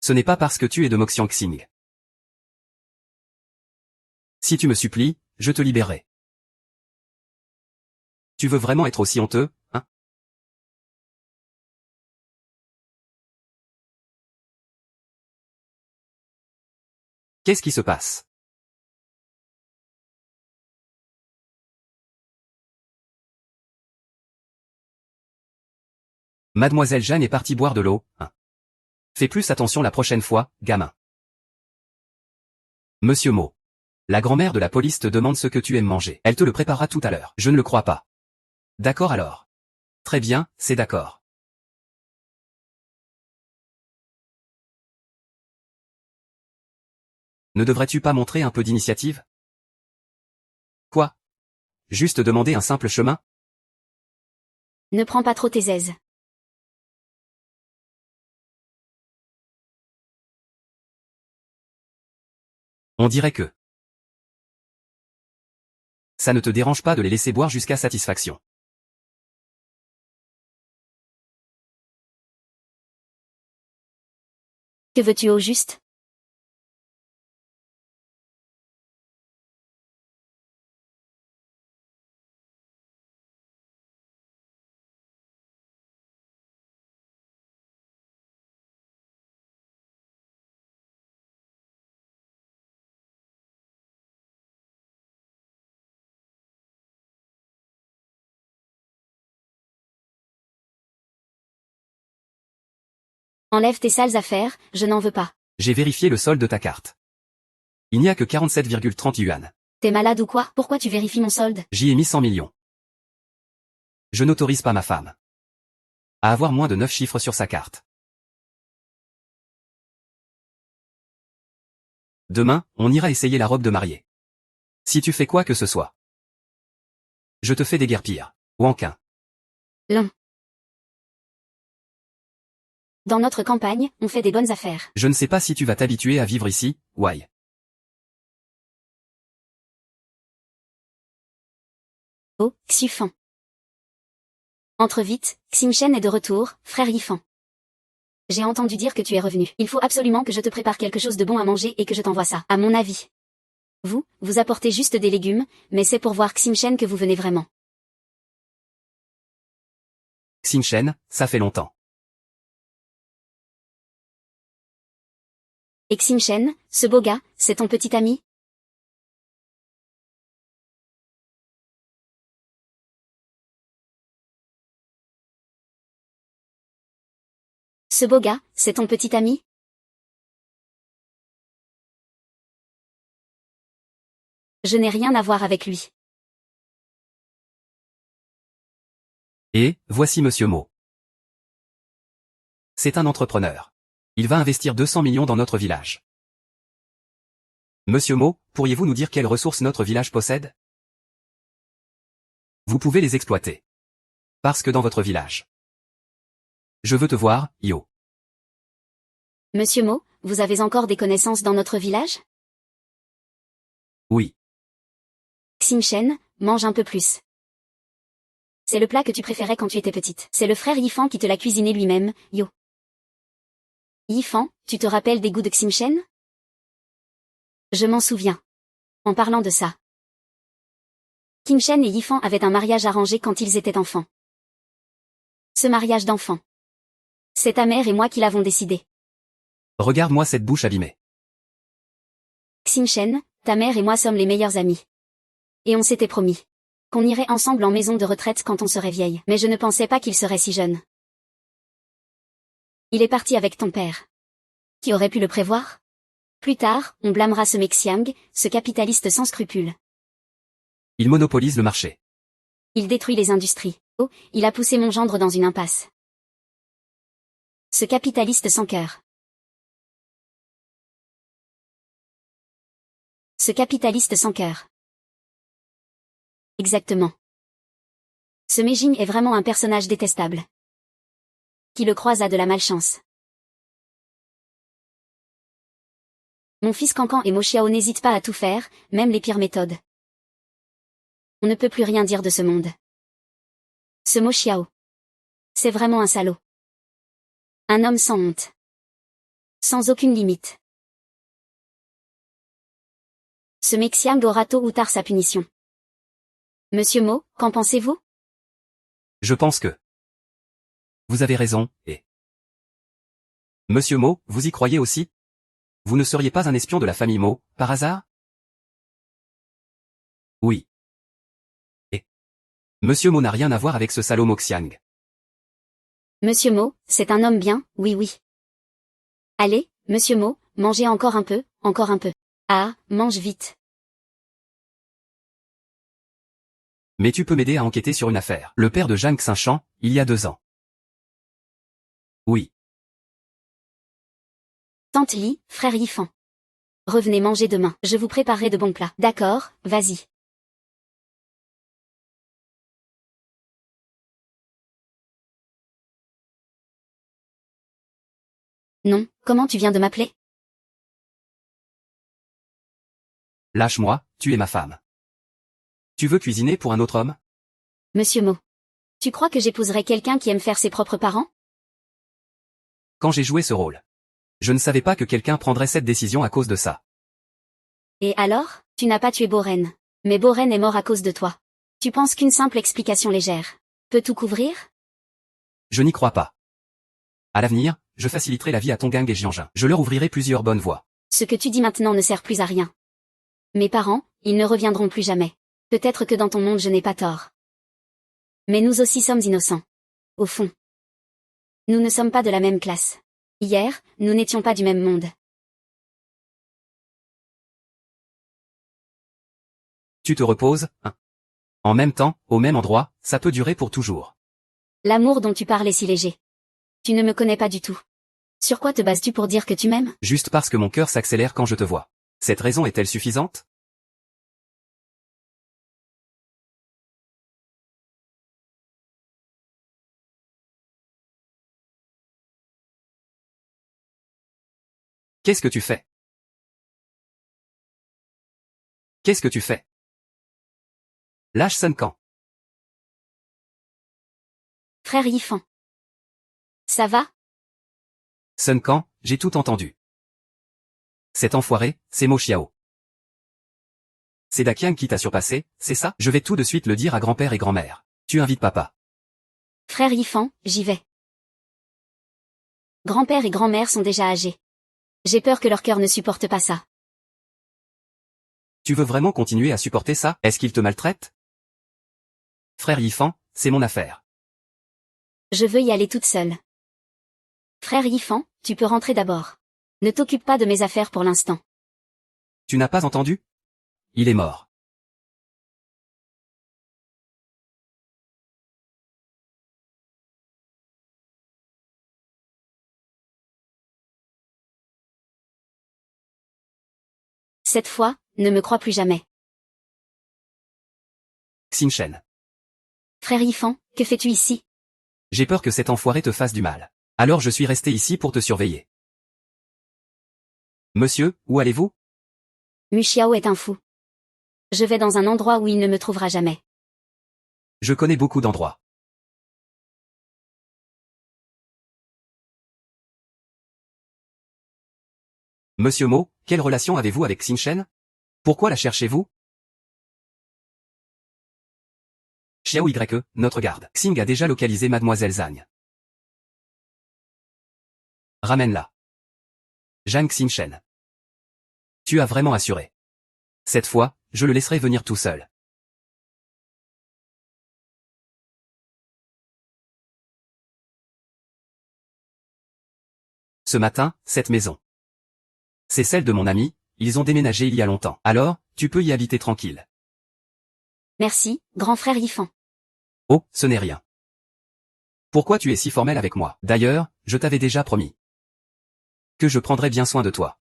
Ce n'est pas parce que tu es de Moxiangxing. Si tu me supplies, je te libérerai. Tu veux vraiment être aussi honteux, hein? Qu'est-ce qui se passe? Mademoiselle Jeanne est partie boire de l'eau, hein. Fais plus attention la prochaine fois, gamin. Monsieur Mo. La grand-mère de la police te demande ce que tu aimes manger. Elle te le préparera tout à l'heure. Je ne le crois pas. D'accord alors. Très bien, c'est d'accord. Ne devrais-tu pas montrer un peu d'initiative? Quoi? Juste demander un simple chemin? Ne prends pas trop tes aises. On dirait que... Ça ne te dérange pas de les laisser boire jusqu'à satisfaction. Que veux-tu au juste? Enlève tes sales affaires, je n'en veux pas. J'ai vérifié le solde de ta carte. Il n'y a que 47,30 yuan. T'es malade ou quoi? Pourquoi tu vérifies mon solde? J'y ai mis 100 millions. Je n'autorise pas ma femme à avoir moins de 9 chiffres sur sa carte. Demain, on ira essayer la robe de mariée. Si tu fais quoi que ce soit, je te fais déguerpir. Wankin. L'un. Dans notre campagne, on fait des bonnes affaires. Je ne sais pas si tu vas t'habituer à vivre ici, Wai. Oh, Xufan. Entre vite, Ximchen est de retour, frère Yifan. J'ai entendu dire que tu es revenu. Il faut absolument que je te prépare quelque chose de bon à manger et que je t'envoie ça. À mon avis. Vous apportez juste des légumes, mais c'est pour voir Ximchen que vous venez vraiment. Xinchen, ça fait longtemps. Et Ximchen, ce beau gars, c'est ton petit ami? Ce beau gars, c'est ton petit ami? Je n'ai rien à voir avec lui. Et, voici Monsieur Mo. C'est un entrepreneur. Il va investir 200 millions dans notre village. Monsieur Mo, pourriez-vous nous dire quelles ressources notre village possède? Vous pouvez les exploiter. Parce que dans votre village. Je veux te voir, Yo. Monsieur Mo, vous avez encore des connaissances dans notre village? Oui. Ximchen, mange un peu plus. C'est le plat que tu préférais quand tu étais petite. C'est le frère Yifan qui te l'a cuisiné lui-même, Yo. Yifan, tu te rappelles des goûts de Ximchen? Je m'en souviens. En parlant de ça. Ximchen et Yifan avaient un mariage arrangé quand ils étaient enfants. Ce mariage d'enfants. C'est ta mère et moi qui l'avons décidé. Regarde-moi cette bouche abîmée. Ximchen, ta mère et moi sommes les meilleurs amis. Et on s'était promis qu'on irait ensemble en maison de retraite quand on serait vieille. Mais je ne pensais pas qu'il serait si jeune. Il est parti avec ton père. Qui aurait pu le prévoir? Plus tard, on blâmera ce Mexiang, ce capitaliste sans scrupules. Il monopolise le marché. Il détruit les industries. Oh, il a poussé mon gendre dans une impasse. Ce capitaliste sans cœur. Ce capitaliste sans cœur. Exactement. Ce Meijing est vraiment un personnage détestable. Qui le croise a de la malchance. Mon fils Cancan et Mo Xiao n'hésitent pas à tout faire, même les pires méthodes. On ne peut plus rien dire de ce monde. Ce Mo Xiao. C'est vraiment un salaud. Un homme sans honte. Sans aucune limite. Ce Mexiang aura tôt ou tard sa punition. Monsieur Mo, qu'en pensez-vous? Je pense que... Vous avez raison, et... Monsieur Mo, vous y croyez aussi? Vous ne seriez pas un espion de la famille Mo, par hasard? Oui. Et Monsieur Mo n'a rien à voir avec ce salaud Mo Xiang. Monsieur Mo, c'est un homme bien, oui oui. Allez, Monsieur Mo, mangez encore un peu, encore un peu. Ah, mange vite. Mais tu peux m'aider à enquêter sur une affaire. Le père de Zhang Xinchan, il y a 2 ans. Oui. Tante Li, frère Yifan. Revenez manger demain, je vous préparerai de bons plats. D'accord, vas-y. Non, comment tu viens de m'appeler? Lâche-moi, tu es ma femme. Tu veux cuisiner pour un autre homme? Monsieur Mo. Tu crois que j'épouserai quelqu'un qui aime faire ses propres parents? Quand j'ai joué ce rôle, je ne savais pas que quelqu'un prendrait cette décision à cause de ça. Et alors, tu n'as pas tué Boren. Mais Boren est mort à cause de toi. Tu penses qu'une simple explication légère peut tout couvrir? Je n'y crois pas. À l'avenir, je faciliterai la vie à Tongang et Jianjin. Je leur ouvrirai plusieurs bonnes voies. Ce que tu dis maintenant ne sert plus à rien. Mes parents, ils ne reviendront plus jamais. Peut-être que dans ton monde je n'ai pas tort. Mais nous aussi sommes innocents. Au fond. Nous ne sommes pas de la même classe. Hier, nous n'étions pas du même monde. Tu te reposes, hein? En même temps, au même endroit, ça peut durer pour toujours. L'amour dont tu parles est si léger. Tu ne me connais pas du tout. Sur quoi te bases-tu pour dire que tu m'aimes? Juste parce que mon cœur s'accélère quand je te vois. Cette raison est-elle suffisante? Qu'est-ce que tu fais? Qu'est-ce que tu fais? Lâche Sun Kang. Frère Yifan. Ça va? Sun Kang, j'ai tout entendu. Cet enfoiré, c'est Mo Xiao. C'est Daqiang qui t'a surpassé, c'est ça? Je vais tout de suite le dire à grand-père et grand-mère. Tu invites papa. Frère Yifan, j'y vais. Grand-père et grand-mère sont déjà âgés. J'ai peur que leur cœur ne supporte pas ça. Tu veux vraiment continuer à supporter ça? Est-ce qu'il te maltraite? Frère Yifan, c'est mon affaire. Je veux y aller toute seule. Frère Yifan, tu peux rentrer d'abord. Ne t'occupe pas de mes affaires pour l'instant. Tu n'as pas entendu? Il est mort. Cette fois, ne me crois plus jamais. Xinchen. Frère Yifan, que fais-tu ici? J'ai peur que cet enfoiré te fasse du mal. Alors je suis resté ici pour te surveiller. Monsieur, où allez-vous? Mu Xiao est un fou. Je vais dans un endroit où il ne me trouvera jamais. Je connais beaucoup d'endroits. Monsieur Mo, quelle relation avez-vous avec Xinchen? Pourquoi la cherchez-vous? Xiao YE, notre garde. Xing a déjà localisé Mademoiselle Zhang. Ramène-la. Zhang Xinchen. Tu as vraiment assuré. Cette fois, je le laisserai venir tout seul. Ce matin, cette maison. C'est celle de mon ami, ils ont déménagé il y a longtemps. Alors, tu peux y habiter tranquille. Merci, grand frère Yifan. Oh, ce n'est rien. Pourquoi tu es si formel avec moi? D'ailleurs, je t'avais déjà promis que je prendrais bien soin de toi.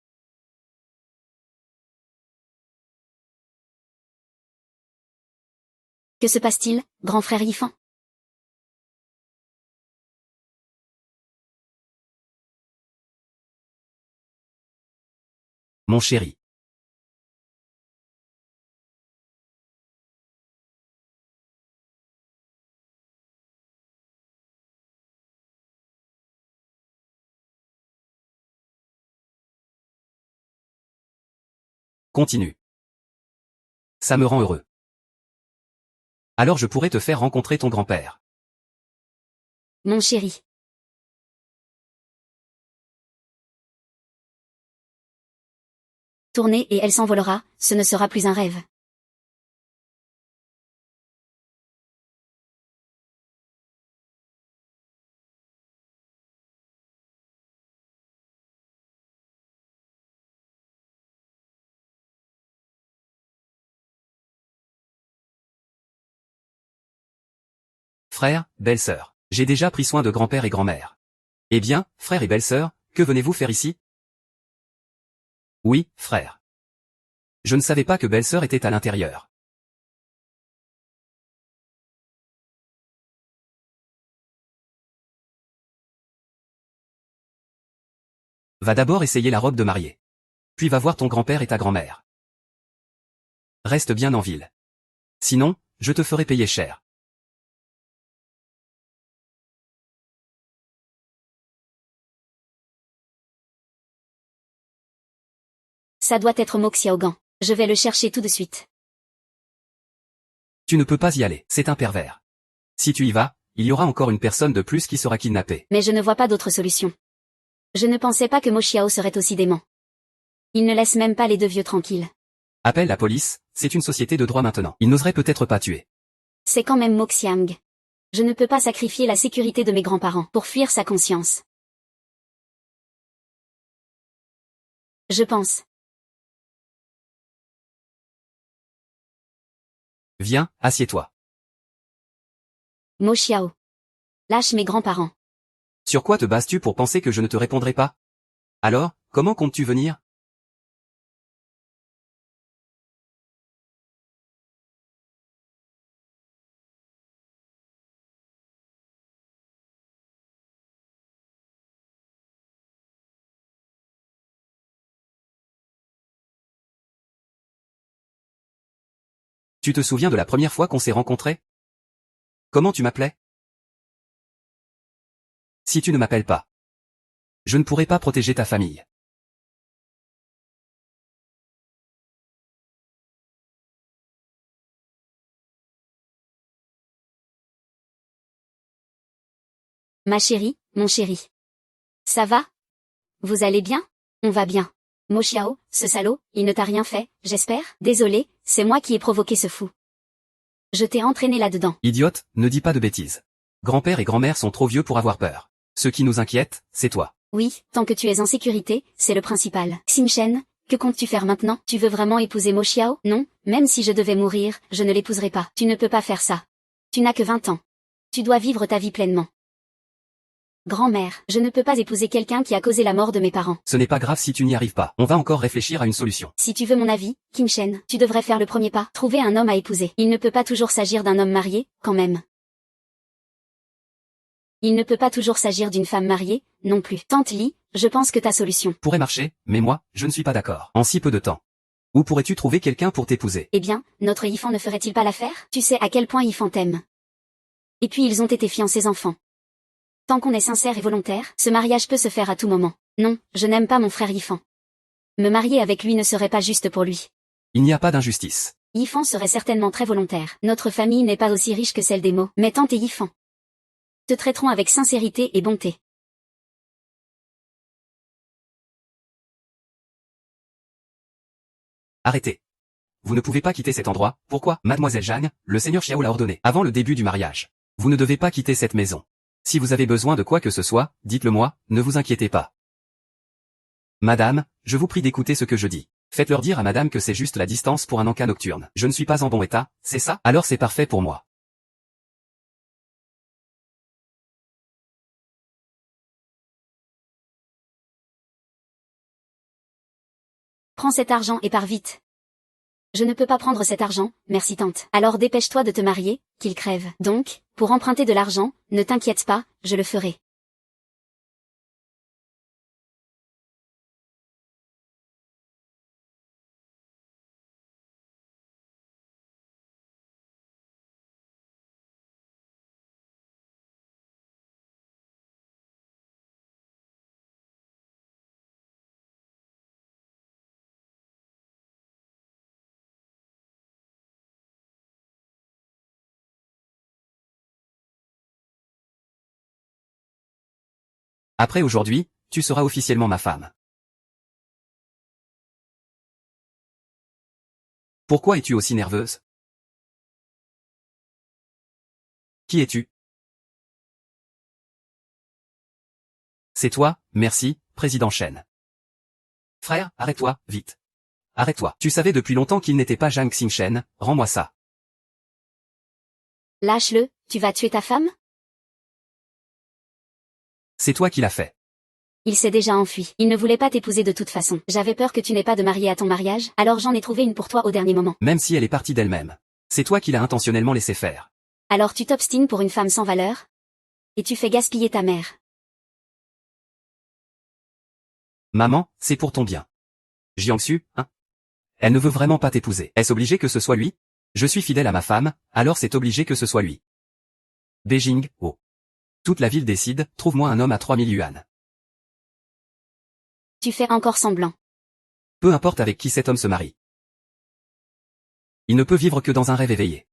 Que se passe-t-il, grand frère Yifan? Mon chéri. Continue. Ça me rend heureux. Alors je pourrais te faire rencontrer ton grand-père. Mon chéri. tourner et elle s'envolera, ce ne sera plus un rêve. Frère, belle-sœur. J'ai déjà pris soin de grand-père et grand-mère. Eh bien, frère et belle-sœur, que venez-vous faire ici? Oui, frère. Je ne savais pas que belle-sœur était à l'intérieur. Va d'abord essayer la robe de mariée. Puis va voir ton grand-père et ta grand-mère. Reste bien en ville. Sinon, je te ferai payer cher. Ça doit être Mo Xiaogan. Je vais le chercher tout de suite. Tu ne peux pas y aller, c'est un pervers. Si tu y vas, il y aura encore une personne de plus qui sera kidnappée. Mais je ne vois pas d'autre solution. Je ne pensais pas que Mo Xiao serait aussi dément. Il ne laisse même pas les deux vieux tranquilles. Appelle la police, c'est une société de droit maintenant. Il n'oserait peut-être pas tuer. C'est quand même Mo Xiang. Je ne peux pas sacrifier la sécurité de mes grands-parents pour fuir sa conscience. Je pense. Viens, assieds-toi. Mo Xiao. Lâche mes grands-parents. Sur quoi te bases-tu pour penser que je ne te répondrai pas? Alors, comment comptes-tu venir? Tu te souviens de la première fois qu'on s'est rencontrés? Comment tu m'appelais? Si tu ne m'appelles pas, je ne pourrai pas protéger ta famille. Ma chérie, mon chéri. Ça va? Vous allez bien? On va bien. Mo Xiao, ce salaud, il ne t'a rien fait, j'espère? Désolé, c'est moi qui ai provoqué ce fou. Je t'ai entraîné là-dedans. Idiote, ne dis pas de bêtises. Grand-père et grand-mère sont trop vieux pour avoir peur. Ce qui nous inquiète, c'est toi. Oui, tant que tu es en sécurité, c'est le principal. Xin Shen, que comptes-tu faire maintenant? Tu veux vraiment épouser Mo Xiao? Non, même si je devais mourir, je ne l'épouserai pas. Tu ne peux pas faire ça. Tu n'as que 20 ans. Tu dois vivre ta vie pleinement. Grand-mère, je ne peux pas épouser quelqu'un qui a causé la mort de mes parents. Ce n'est pas grave si tu n'y arrives pas. On va encore réfléchir à une solution. Si tu veux mon avis, Kim Shen, tu devrais faire le premier pas. Trouver un homme à épouser. Il ne peut pas toujours s'agir d'un homme marié, quand même. Il ne peut pas toujours s'agir d'une femme mariée, non plus. Tante Li, je pense que ta solution. Pourrait marcher, mais moi, je ne suis pas d'accord. En si peu de temps. Où pourrais-tu trouver quelqu'un pour t'épouser? Eh bien, notre Yifan ne ferait-il pas l'affaire? Tu sais à quel point Yifan t'aime. Et puis ils ont été fiancés enfants. Tant qu'on est sincère et volontaire, ce mariage peut se faire à tout moment. Non, je n'aime pas mon frère Yifan. Me marier avec lui ne serait pas juste pour lui. Il n'y a pas d'injustice. Yifan serait certainement très volontaire. Notre famille n'est pas aussi riche que celle des Mo, mais tante et Yifan te traiteront avec sincérité et bonté. Arrêtez. Vous ne pouvez pas quitter cet endroit. Pourquoi? Mademoiselle Jeanne, le seigneur Xiao l'a ordonné. Avant le début du mariage. Vous ne devez pas quitter cette maison. Si vous avez besoin de quoi que ce soit, dites-le moi, ne vous inquiétez pas. Madame, je vous prie d'écouter ce que je dis. Faites-leur dire à madame que c'est juste la distance pour un encas nocturne. Je ne suis pas en bon état, c'est ça? Alors c'est parfait pour moi. Prends cet argent et pars vite. Je ne peux pas prendre cet argent, merci tante. Alors dépêche-toi de te marier, qu'il crève. Donc, pour emprunter de l'argent, ne t'inquiète pas, je le ferai. Après aujourd'hui, tu seras officiellement ma femme. Pourquoi es-tu aussi nerveuse? Qui es-tu? C'est toi, merci, président Chen. Frère, arrête-toi, vite. Arrête-toi. Tu savais depuis longtemps qu'il n'était pas Jiang Xingchen, rends-moi ça. Lâche-le, tu vas tuer ta femme? C'est toi qui l'as fait. Il s'est déjà enfui. Il ne voulait pas t'épouser de toute façon. J'avais peur que tu n'aies pas de mariée à ton mariage, alors j'en ai trouvé une pour toi au dernier moment. Même si elle est partie d'elle-même. C'est toi qui l'as intentionnellement laissé faire. Alors tu t'obstines pour une femme sans valeur? Et tu fais gaspiller ta mère. Maman, c'est pour ton bien. Jiangsu, hein? Elle ne veut vraiment pas t'épouser. Est-ce obligé que ce soit lui? Je suis fidèle à ma femme, alors c'est obligé que ce soit lui. Beijing, oh. Toute la ville décide, trouve-moi un homme à 3000 yuan. Tu fais encore semblant. Peu importe avec qui cet homme se marie. Il ne peut vivre que dans un rêve éveillé.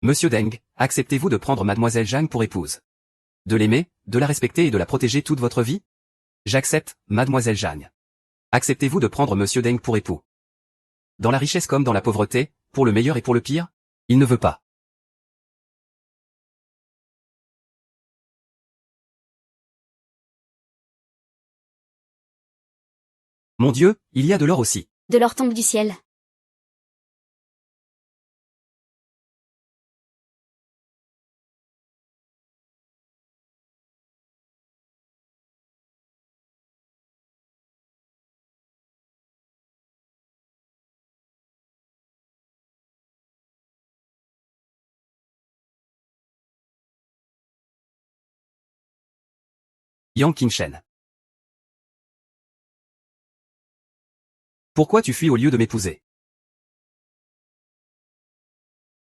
Monsieur Deng, acceptez-vous de prendre mademoiselle Zhang pour épouse? De l'aimer, de la respecter et de la protéger toute votre vie? J'accepte, mademoiselle Zhang. Acceptez-vous de prendre monsieur Deng pour époux? Dans la richesse comme dans la pauvreté, pour le meilleur et pour le pire? Il ne veut pas. Mon Dieu, il y a de l'or aussi. De l'or tombe du ciel. Yang Qingshen. Pourquoi tu fuis au lieu de m'épouser?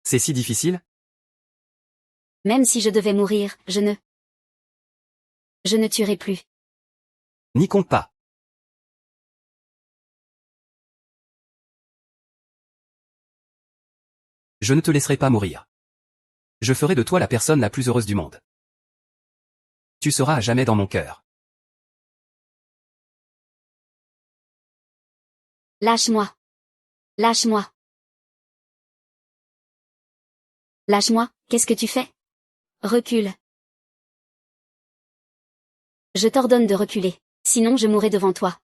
C'est si difficile? Même si je devais mourir, je ne tuerai plus. N'y compte pas. Je ne te laisserai pas mourir. Je ferai de toi la personne la plus heureuse du monde. Tu seras à jamais dans mon cœur. Lâche-moi. Lâche-moi. Lâche-moi, qu'est-ce que tu fais? Recule. Je t'ordonne de reculer. Sinon je mourrai devant toi.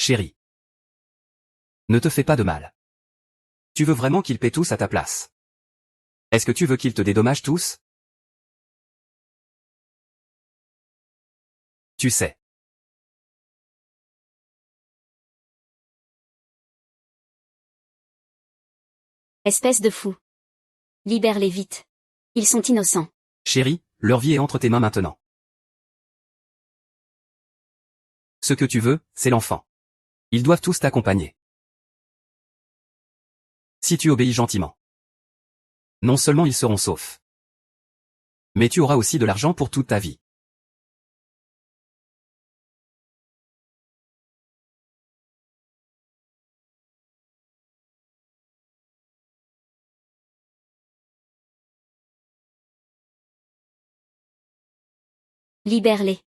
Chérie. Ne te fais pas de mal. Tu veux vraiment qu'ils paient tous à ta place? Est-ce que tu veux qu'ils te dédommagent tous? Tu sais. Espèce de fou. Libère-les vite. Ils sont innocents. Chérie, leur vie est entre tes mains maintenant. Ce que tu veux, c'est l'enfant. Ils doivent tous t'accompagner. Si tu obéis gentiment. Non seulement ils seront saufs. Mais tu auras aussi de l'argent pour toute ta vie. Libère-les.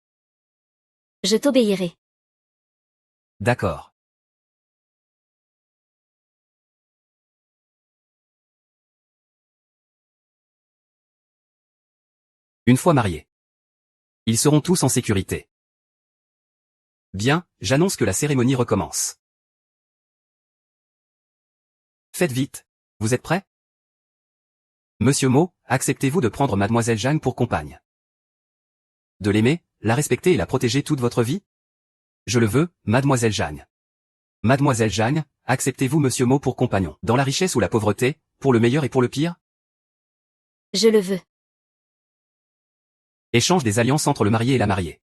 Je t'obéirai. D'accord. Une fois mariés. Ils seront tous en sécurité. Bien, j'annonce que la cérémonie recommence. Faites vite. Vous êtes prêts? Monsieur Mo, acceptez-vous de prendre mademoiselle Zhang pour compagne? De l'aimer, la respecter et la protéger toute votre vie? Je le veux, mademoiselle Zhang. Mademoiselle Zhang, acceptez-vous monsieur Mo pour compagnon? Dans la richesse ou la pauvreté, pour le meilleur et pour le pire? Je le veux. Échange des alliances entre le marié et la mariée.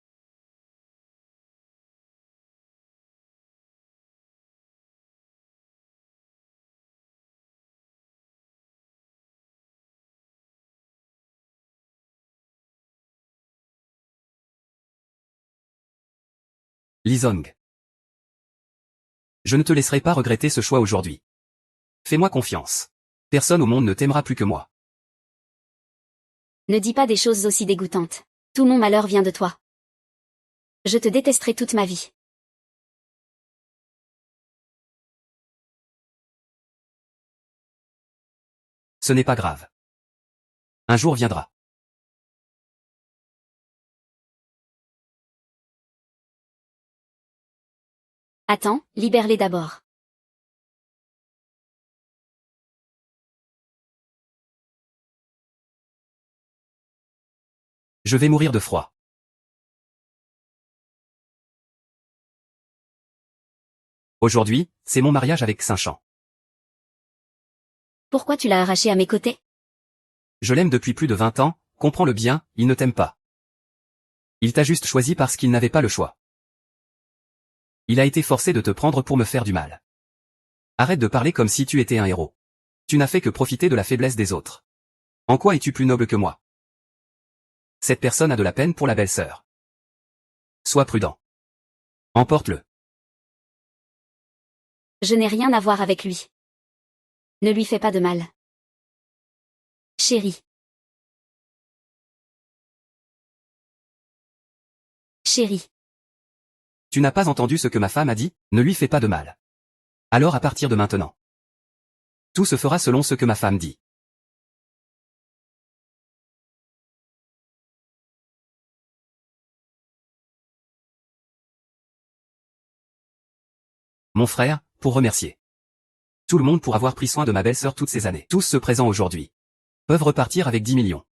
Li Zong. Je ne te laisserai pas regretter ce choix aujourd'hui. Fais-moi confiance. Personne au monde ne t'aimera plus que moi. Ne dis pas des choses aussi dégoûtantes. Tout mon malheur vient de toi. Je te détesterai toute ma vie. Ce n'est pas grave. Un jour viendra. Attends, libère-les d'abord. Je vais mourir de froid. Aujourd'hui, c'est mon mariage avec Saint-Champ. Pourquoi tu l'as arraché à mes côtés? Je l'aime depuis plus de 20 ans, comprends-le bien, il ne t'aime pas. Il t'a juste choisi parce qu'il n'avait pas le choix. Il a été forcé de te prendre pour me faire du mal. Arrête de parler comme si tu étais un héros. Tu n'as fait que profiter de la faiblesse des autres. En quoi es-tu plus noble que moi? Cette personne a de la peine pour la belle-sœur. Sois prudent. Emporte-le. Je n'ai rien à voir avec lui. Ne lui fais pas de mal. Chérie. Chérie. Tu n'as pas entendu ce que ma femme a dit? Ne lui fais pas de mal. Alors à partir de maintenant, tout se fera selon ce que ma femme dit. Mon frère, pour remercier tout le monde pour avoir pris soin de ma belle-sœur toutes ces années. Tous ceux présents aujourd'hui peuvent repartir avec 10 millions.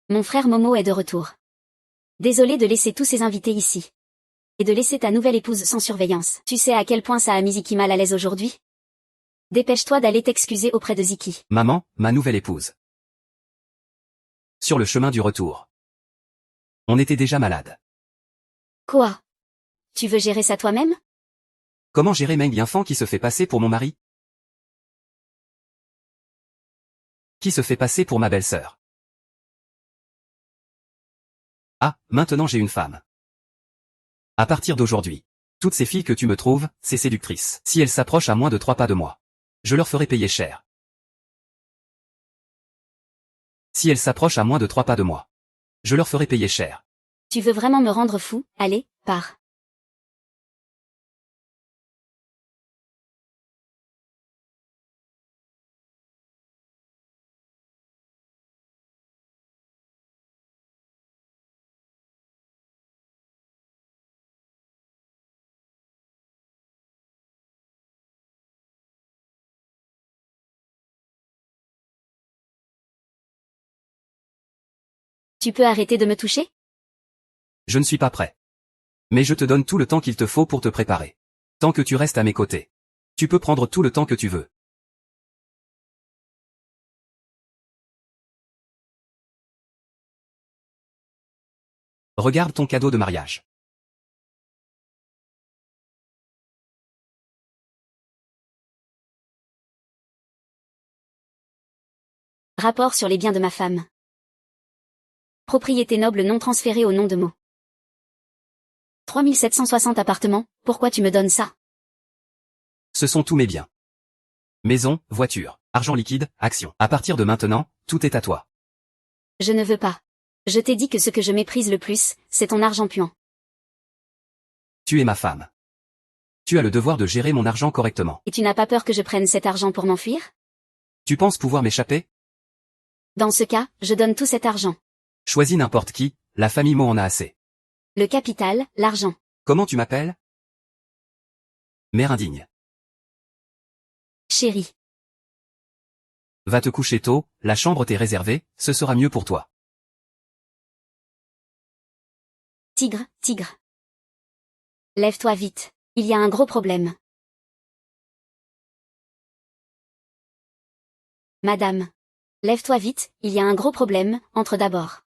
Mon frère Momo est de retour. Désolé de laisser tous ses invités ici. Et de laisser ta nouvelle épouse sans surveillance. Tu sais à quel point ça a mis Ziki mal à l'aise aujourd'hui? Dépêche-toi d'aller t'excuser auprès de Ziki. Maman, ma nouvelle épouse. Sur le chemin du retour. On était déjà malade. Quoi? Tu veux gérer ça toi-même? Comment gérer Meng Yanfan qui se fait passer pour mon mari? Qui se fait passer pour ma belle-sœur? Ah, maintenant j'ai une femme. À partir d'aujourd'hui, toutes ces filles que tu me trouves, c'est séductrices. Si elles s'approchent à moins de 3 pas de moi, je leur ferai payer cher. Si elles s'approchent à moins de 3 pas de moi, je leur ferai payer cher. Tu veux vraiment me rendre fou? Allez, pars. Tu peux arrêter de me toucher? Je ne suis pas prêt. Mais je te donne tout le temps qu'il te faut pour te préparer. Tant que tu restes à mes côtés. Tu peux prendre tout le temps que tu veux. Regarde ton cadeau de mariage. Rapport sur les biens de ma femme. Propriété noble non transférée au nom de Mo. 3760 appartements, pourquoi tu me donnes ça? Ce sont tous mes biens. Maison, voiture, argent liquide, actions. À partir de maintenant, tout est à toi. Je ne veux pas. Je t'ai dit que ce que je méprise le plus, c'est ton argent puant. Tu es ma femme. Tu as le devoir de gérer mon argent correctement. Et tu n'as pas peur que je prenne cet argent pour m'enfuir? Tu penses pouvoir m'échapper? Dans ce cas, je donne tout cet argent. Choisis n'importe qui, la famille Mo en a assez. Le capital, l'argent. Comment tu m'appelles? Mère indigne. Chérie. Va te coucher tôt, la chambre t'est réservée, ce sera mieux pour toi. Tigre, tigre. Lève-toi vite. Il y a un gros problème. Madame. Lève-toi vite, il y a un gros problème, entre d'abord.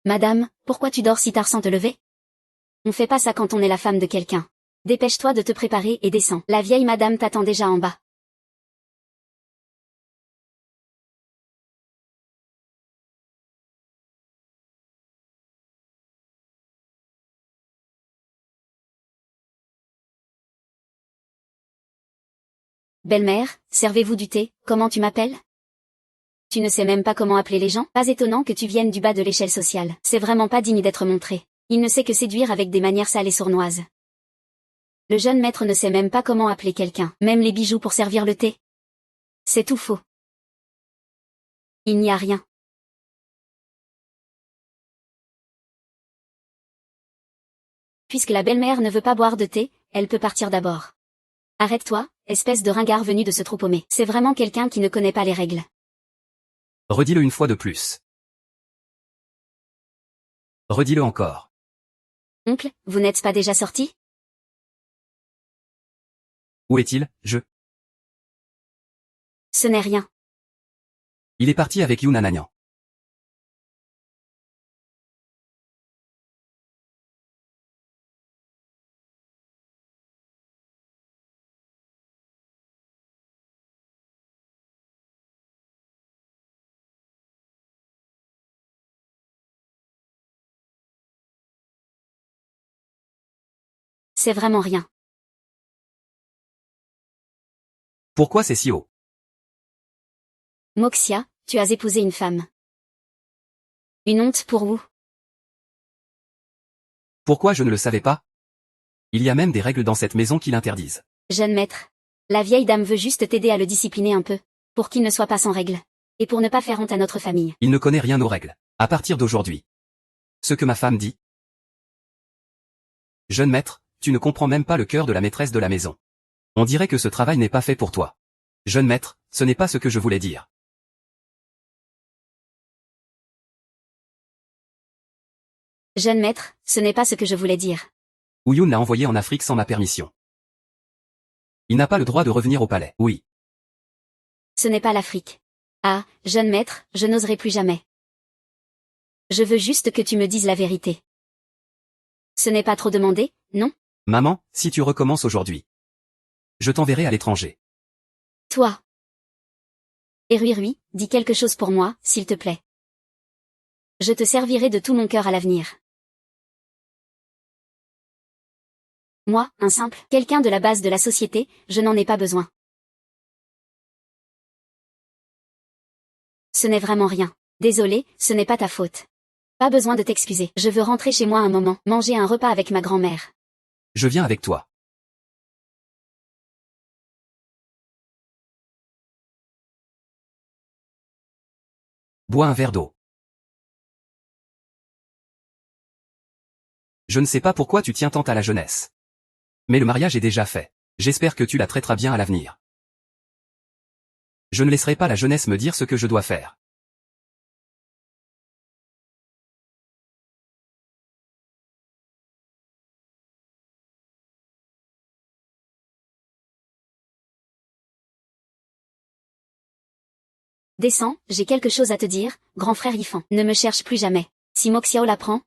Madame, pourquoi tu dors si tard sans te lever? On fait pas ça quand on est la femme de quelqu'un. Dépêche-toi de te préparer et descends. La vieille madame t'attend déjà en bas. Belle-mère, servez-vous du thé, comment tu m'appelles? Tu ne sais même pas comment appeler les gens? Pas étonnant que tu viennes du bas de l'échelle sociale. C'est vraiment pas digne d'être montré. Il ne sait que séduire avec des manières sales et sournoises. Le jeune maître ne sait même pas comment appeler quelqu'un, même les bijoux pour servir le thé. C'est tout faux. Il n'y a rien. Puisque la belle-mère ne veut pas boire de thé, elle peut partir d'abord. Arrête-toi, espèce de ringard venu de ce trou paumé. C'est vraiment quelqu'un qui ne connaît pas les règles. Redis-le une fois de plus. Redis-le encore. Oncle, vous n'êtes pas déjà sorti? Où est-il, Ce n'est rien. Il est parti avec Yoon Anagnan. C'est vraiment rien. Pourquoi c'est si haut? Moxia, tu as épousé une femme. Une honte pour vous. Pourquoi je ne le savais pas? Il y a même des règles dans cette maison qui l'interdisent. Jeune maître. La vieille dame veut juste t'aider à le discipliner un peu, pour qu'il ne soit pas sans règles. Et pour ne pas faire honte à notre famille. Il ne connaît rien aux règles. À partir d'aujourd'hui. Ce que ma femme dit. Jeune maître, tu ne comprends même pas le cœur de la maîtresse de la maison. On dirait que ce travail n'est pas fait pour toi. Jeune maître, ce n'est pas ce que je voulais dire. Jeune maître, ce n'est pas ce que je voulais dire. Yoon l'a envoyé en Afrique sans ma permission. Il n'a pas le droit de revenir au palais. Oui. Ce n'est pas l'Afrique. Ah, jeune maître, je n'oserai plus jamais. Je veux juste que tu me dises la vérité. Ce n'est pas trop demandé, non? Maman, si tu recommences aujourd'hui, je t'enverrai à l'étranger. Toi. Et Rui, dis quelque chose pour moi, s'il te plaît. Je te servirai de tout mon cœur à l'avenir. Moi, un simple, quelqu'un de la base de la société, je n'en ai pas besoin. Ce n'est vraiment rien. Désolé, ce n'est pas ta faute. Pas besoin de t'excuser. Je veux rentrer chez moi un moment, manger un repas avec ma grand-mère. Je viens avec toi. Bois un verre d'eau. Je ne sais pas pourquoi tu tiens tant à la jeunesse. Mais le mariage est déjà fait. J'espère que tu la traiteras bien à l'avenir. Je ne laisserai pas la jeunesse me dire ce que je dois faire. Descends, j'ai quelque chose à te dire, grand frère Yifan. Ne me cherche plus jamais. Si Moxiao l'apprend,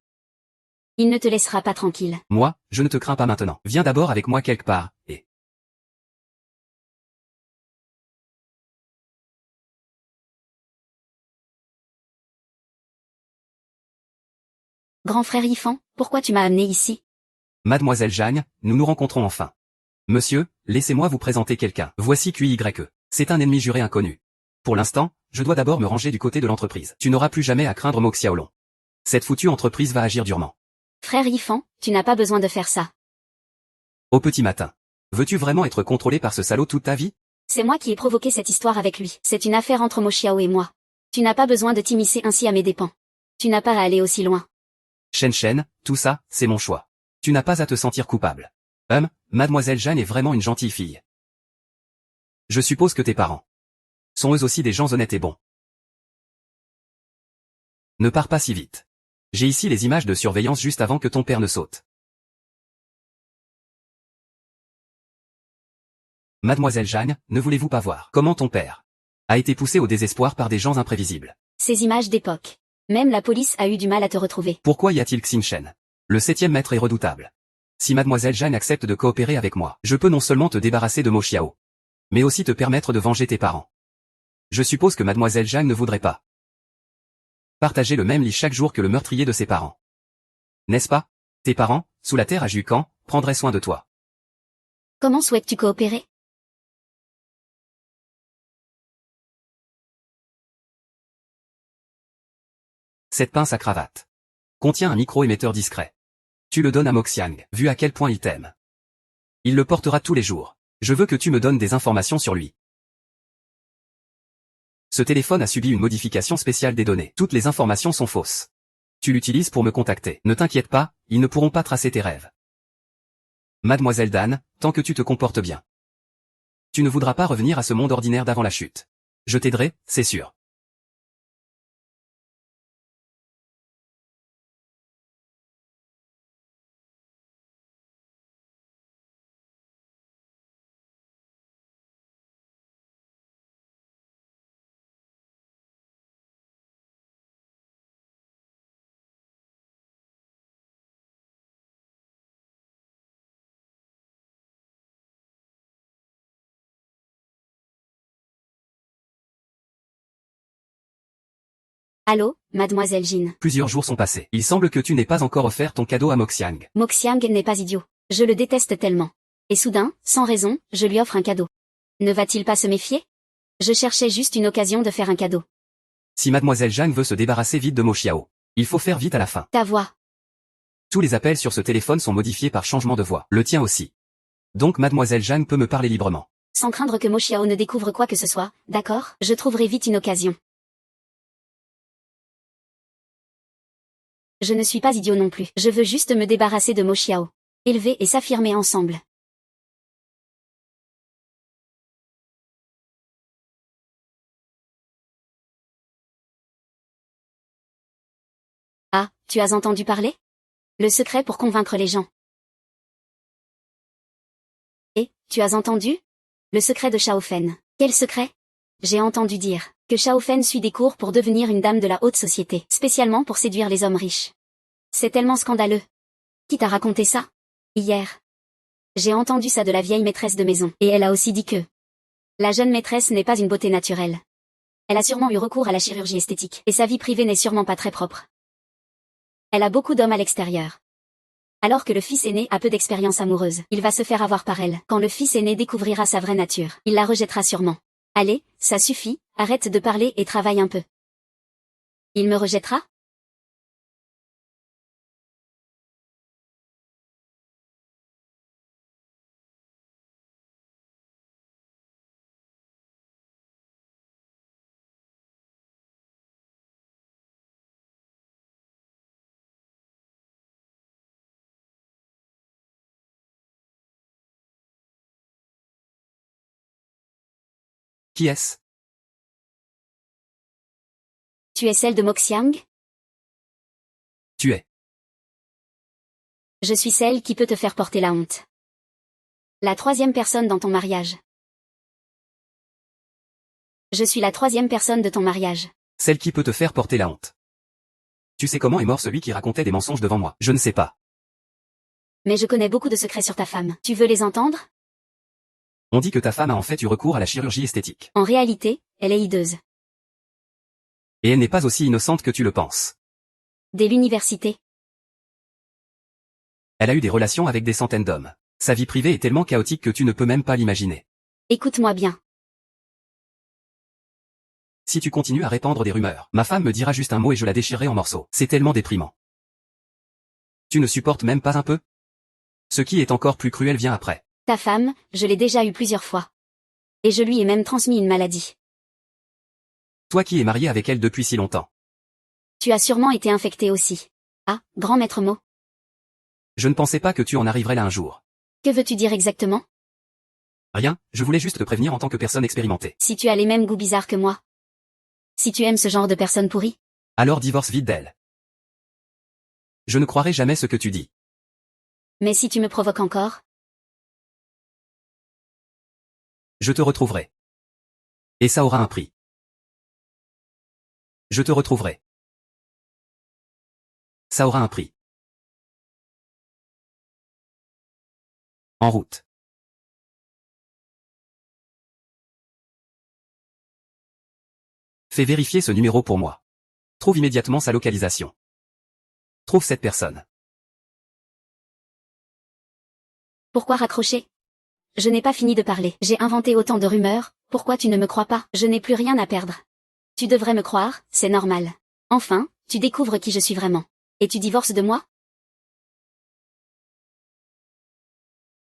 il ne te laissera pas tranquille. Moi, je ne te crains pas maintenant. Viens d'abord avec moi quelque part, et... Grand frère Yifan, pourquoi tu m'as amené ici? Mademoiselle Jeanne, nous nous rencontrons enfin. Monsieur, laissez-moi vous présenter quelqu'un. Voici QYE. C'est un ennemi juré inconnu. Pour l'instant, je dois d'abord me ranger du côté de l'entreprise. Tu n'auras plus jamais à craindre Moxiaolon. Cette foutue entreprise va agir durement. Frère Yifan, tu n'as pas besoin de faire ça. Au petit matin. Veux-tu vraiment être contrôlé par ce salaud toute ta vie? C'est moi qui ai provoqué cette histoire avec lui. C'est une affaire entre Moxiao et moi. Tu n'as pas besoin de t'immiscer ainsi à mes dépens. Tu n'as pas à aller aussi loin. Shen, tout ça, c'est mon choix. Tu n'as pas à te sentir coupable. Mademoiselle Jeanne est vraiment une gentille fille. Je suppose que tes parents sont eux aussi des gens honnêtes et bons. Ne pars pas si vite. J'ai ici les images de surveillance juste avant que ton père ne saute. Mademoiselle Jeanne, ne voulez-vous pas voir comment ton père a été poussé au désespoir par des gens imprévisibles? Ces images d'époque. Même la police a eu du mal à te retrouver. Pourquoi y a-t-il Xin-Shen? Le 7e maître est redoutable. Si Mademoiselle Jeanne accepte de coopérer avec moi, je peux non seulement te débarrasser de Mo Xiao, mais aussi te permettre de venger tes parents. Je suppose que Mademoiselle Jeanne ne voudrait pas partager le même lit chaque jour que le meurtrier de ses parents. N'est-ce pas? Tes parents, sous la terre à Jukan, prendraient soin de toi. Comment souhaites-tu coopérer? Cette pince à cravate contient un micro-émetteur discret. Tu le donnes à Moxiang, vu à quel point il t'aime. Il le portera tous les jours. Je veux que tu me donnes des informations sur lui. Ce téléphone a subi une modification spéciale des données. Toutes les informations sont fausses. Tu l'utilises pour me contacter. Ne t'inquiète pas, ils ne pourront pas tracer tes rêves. Mademoiselle Dan, tant que tu te comportes bien. Tu ne voudras pas revenir à ce monde ordinaire d'avant la chute. Je t'aiderai, c'est sûr. Allô, mademoiselle Jin. Plusieurs jours sont passés. Il semble que tu n'aies pas encore offert ton cadeau à Moxiang. Moxiang n'est pas idiot. Je le déteste tellement. Et soudain, sans raison, je lui offre un cadeau. Ne va-t-il pas se méfier? Je cherchais juste une occasion de faire un cadeau. Si Mademoiselle Zhang veut se débarrasser vite de Mo Xiao, il faut faire vite à la fin. Ta voix. Tous les appels sur ce téléphone sont modifiés par changement de voix. Le tien aussi. Donc Mademoiselle Zhang peut me parler librement. Sans craindre que Mo Xiao ne découvre quoi que ce soit, d'accord? Je trouverai vite une occasion. Je ne suis pas idiot non plus. Je veux juste me débarrasser de Mo Xiao. Élever et s'affirmer ensemble. Ah, tu as entendu parler? Le secret pour convaincre les gens. Et, tu as entendu? Le secret de Xiaofen. Quel secret? J'ai entendu dire que Xiaofen suit des cours pour devenir une dame de la haute société, spécialement pour séduire les hommes riches. C'est tellement scandaleux. Qui t'a raconté ça? Hier. J'ai entendu ça de la vieille maîtresse de maison, et elle a aussi dit que la jeune maîtresse n'est pas une beauté naturelle. Elle a sûrement eu recours à la chirurgie esthétique, et sa vie privée n'est sûrement pas très propre. Elle a beaucoup d'hommes à l'extérieur. Alors que le fils aîné a peu d'expérience amoureuse, il va se faire avoir par elle. Quand le fils aîné découvrira sa vraie nature, il la rejettera sûrement. Allez, ça suffit, arrête de parler et travaille un peu. Il me rejettera? Qui est-ce? Tu es celle de Moxiang? Tu es. Je suis celle qui peut te faire porter la honte. La troisième personne dans ton mariage. Je suis la troisième personne de ton mariage. Celle qui peut te faire porter la honte. Tu sais comment est mort celui qui racontait des mensonges devant moi? Je ne sais pas. Mais je connais beaucoup de secrets sur ta femme. Tu veux les entendre? On dit que ta femme a en fait eu recours à la chirurgie esthétique. En réalité, elle est hideuse. Et elle n'est pas aussi innocente que tu le penses. Dès l'université. Elle a eu des relations avec des centaines d'hommes. Sa vie privée est tellement chaotique que tu ne peux même pas l'imaginer. Écoute-moi bien. Si tu continues à répandre des rumeurs, ma femme me dira juste un mot et je la déchirerai en morceaux. C'est tellement déprimant. Tu ne supportes même pas un peu? Ce qui est encore plus cruel vient après. Ta femme, je l'ai déjà eue plusieurs fois. Et je lui ai même transmis une maladie. Toi qui es marié avec elle depuis si longtemps. Tu as sûrement été infecté aussi. Ah, grand maître mot. Je ne pensais pas que tu en arriverais là un jour. Que veux-tu dire exactement? Rien, je voulais juste te prévenir en tant que personne expérimentée. Si tu as les mêmes goûts bizarres que moi. Si tu aimes ce genre de personnes pourries. Alors divorce vite d'elle. Je ne croirai jamais ce que tu dis. Mais si tu me provoques encore. Je te retrouverai. Et ça aura un prix. Je te retrouverai. Ça aura un prix. En route. Fais vérifier ce numéro pour moi. Trouve immédiatement sa localisation. Trouve cette personne. Pourquoi raccrocher? Je n'ai pas fini de parler. J'ai inventé autant de rumeurs, pourquoi tu ne me crois pas? Je n'ai plus rien à perdre. Tu devrais me croire, c'est normal. Enfin, tu découvres qui je suis vraiment. Et tu divorces de moi?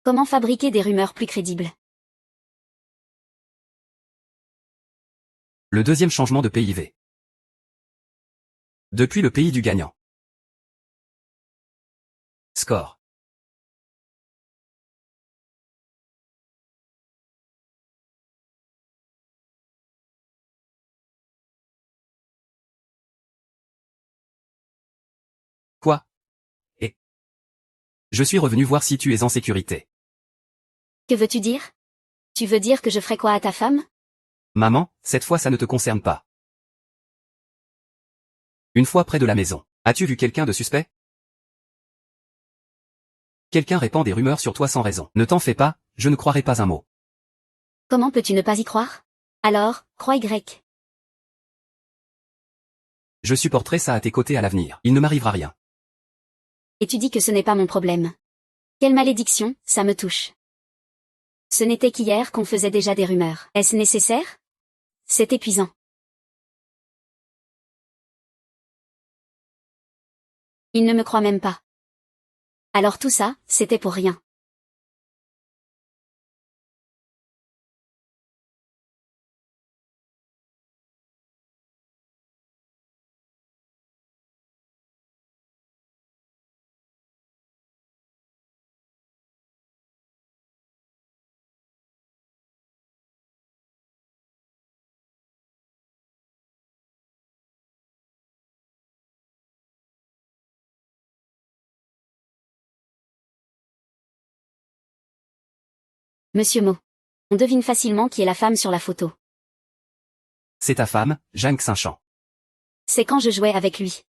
Comment fabriquer des rumeurs plus crédibles? Le deuxième changement de PIV. Depuis le pays du gagnant. Score. Quoi? Et je suis revenu voir si tu es en sécurité. Que veux-tu dire? Tu veux dire que je ferai quoi à ta femme? Maman, cette fois ça ne te concerne pas. Une fois près de la maison, as-tu vu quelqu'un de suspect? Quelqu'un répand des rumeurs sur toi sans raison. Ne t'en fais pas, je ne croirai pas un mot. Comment peux-tu ne pas y croire? Alors, crois Y. Je supporterai ça à tes côtés à l'avenir. Il ne m'arrivera rien. Et tu dis que ce n'est pas mon problème. Quelle malédiction, ça me touche. Ce n'était qu'hier qu'on faisait déjà des rumeurs. Est-ce nécessaire? C'est épuisant. Il ne me croit même pas. Alors tout ça, c'était pour rien. Monsieur Mo. On devine facilement qui est la femme sur la photo. C'est ta femme, Jeanne Xinchamp. C'est quand je jouais avec lui.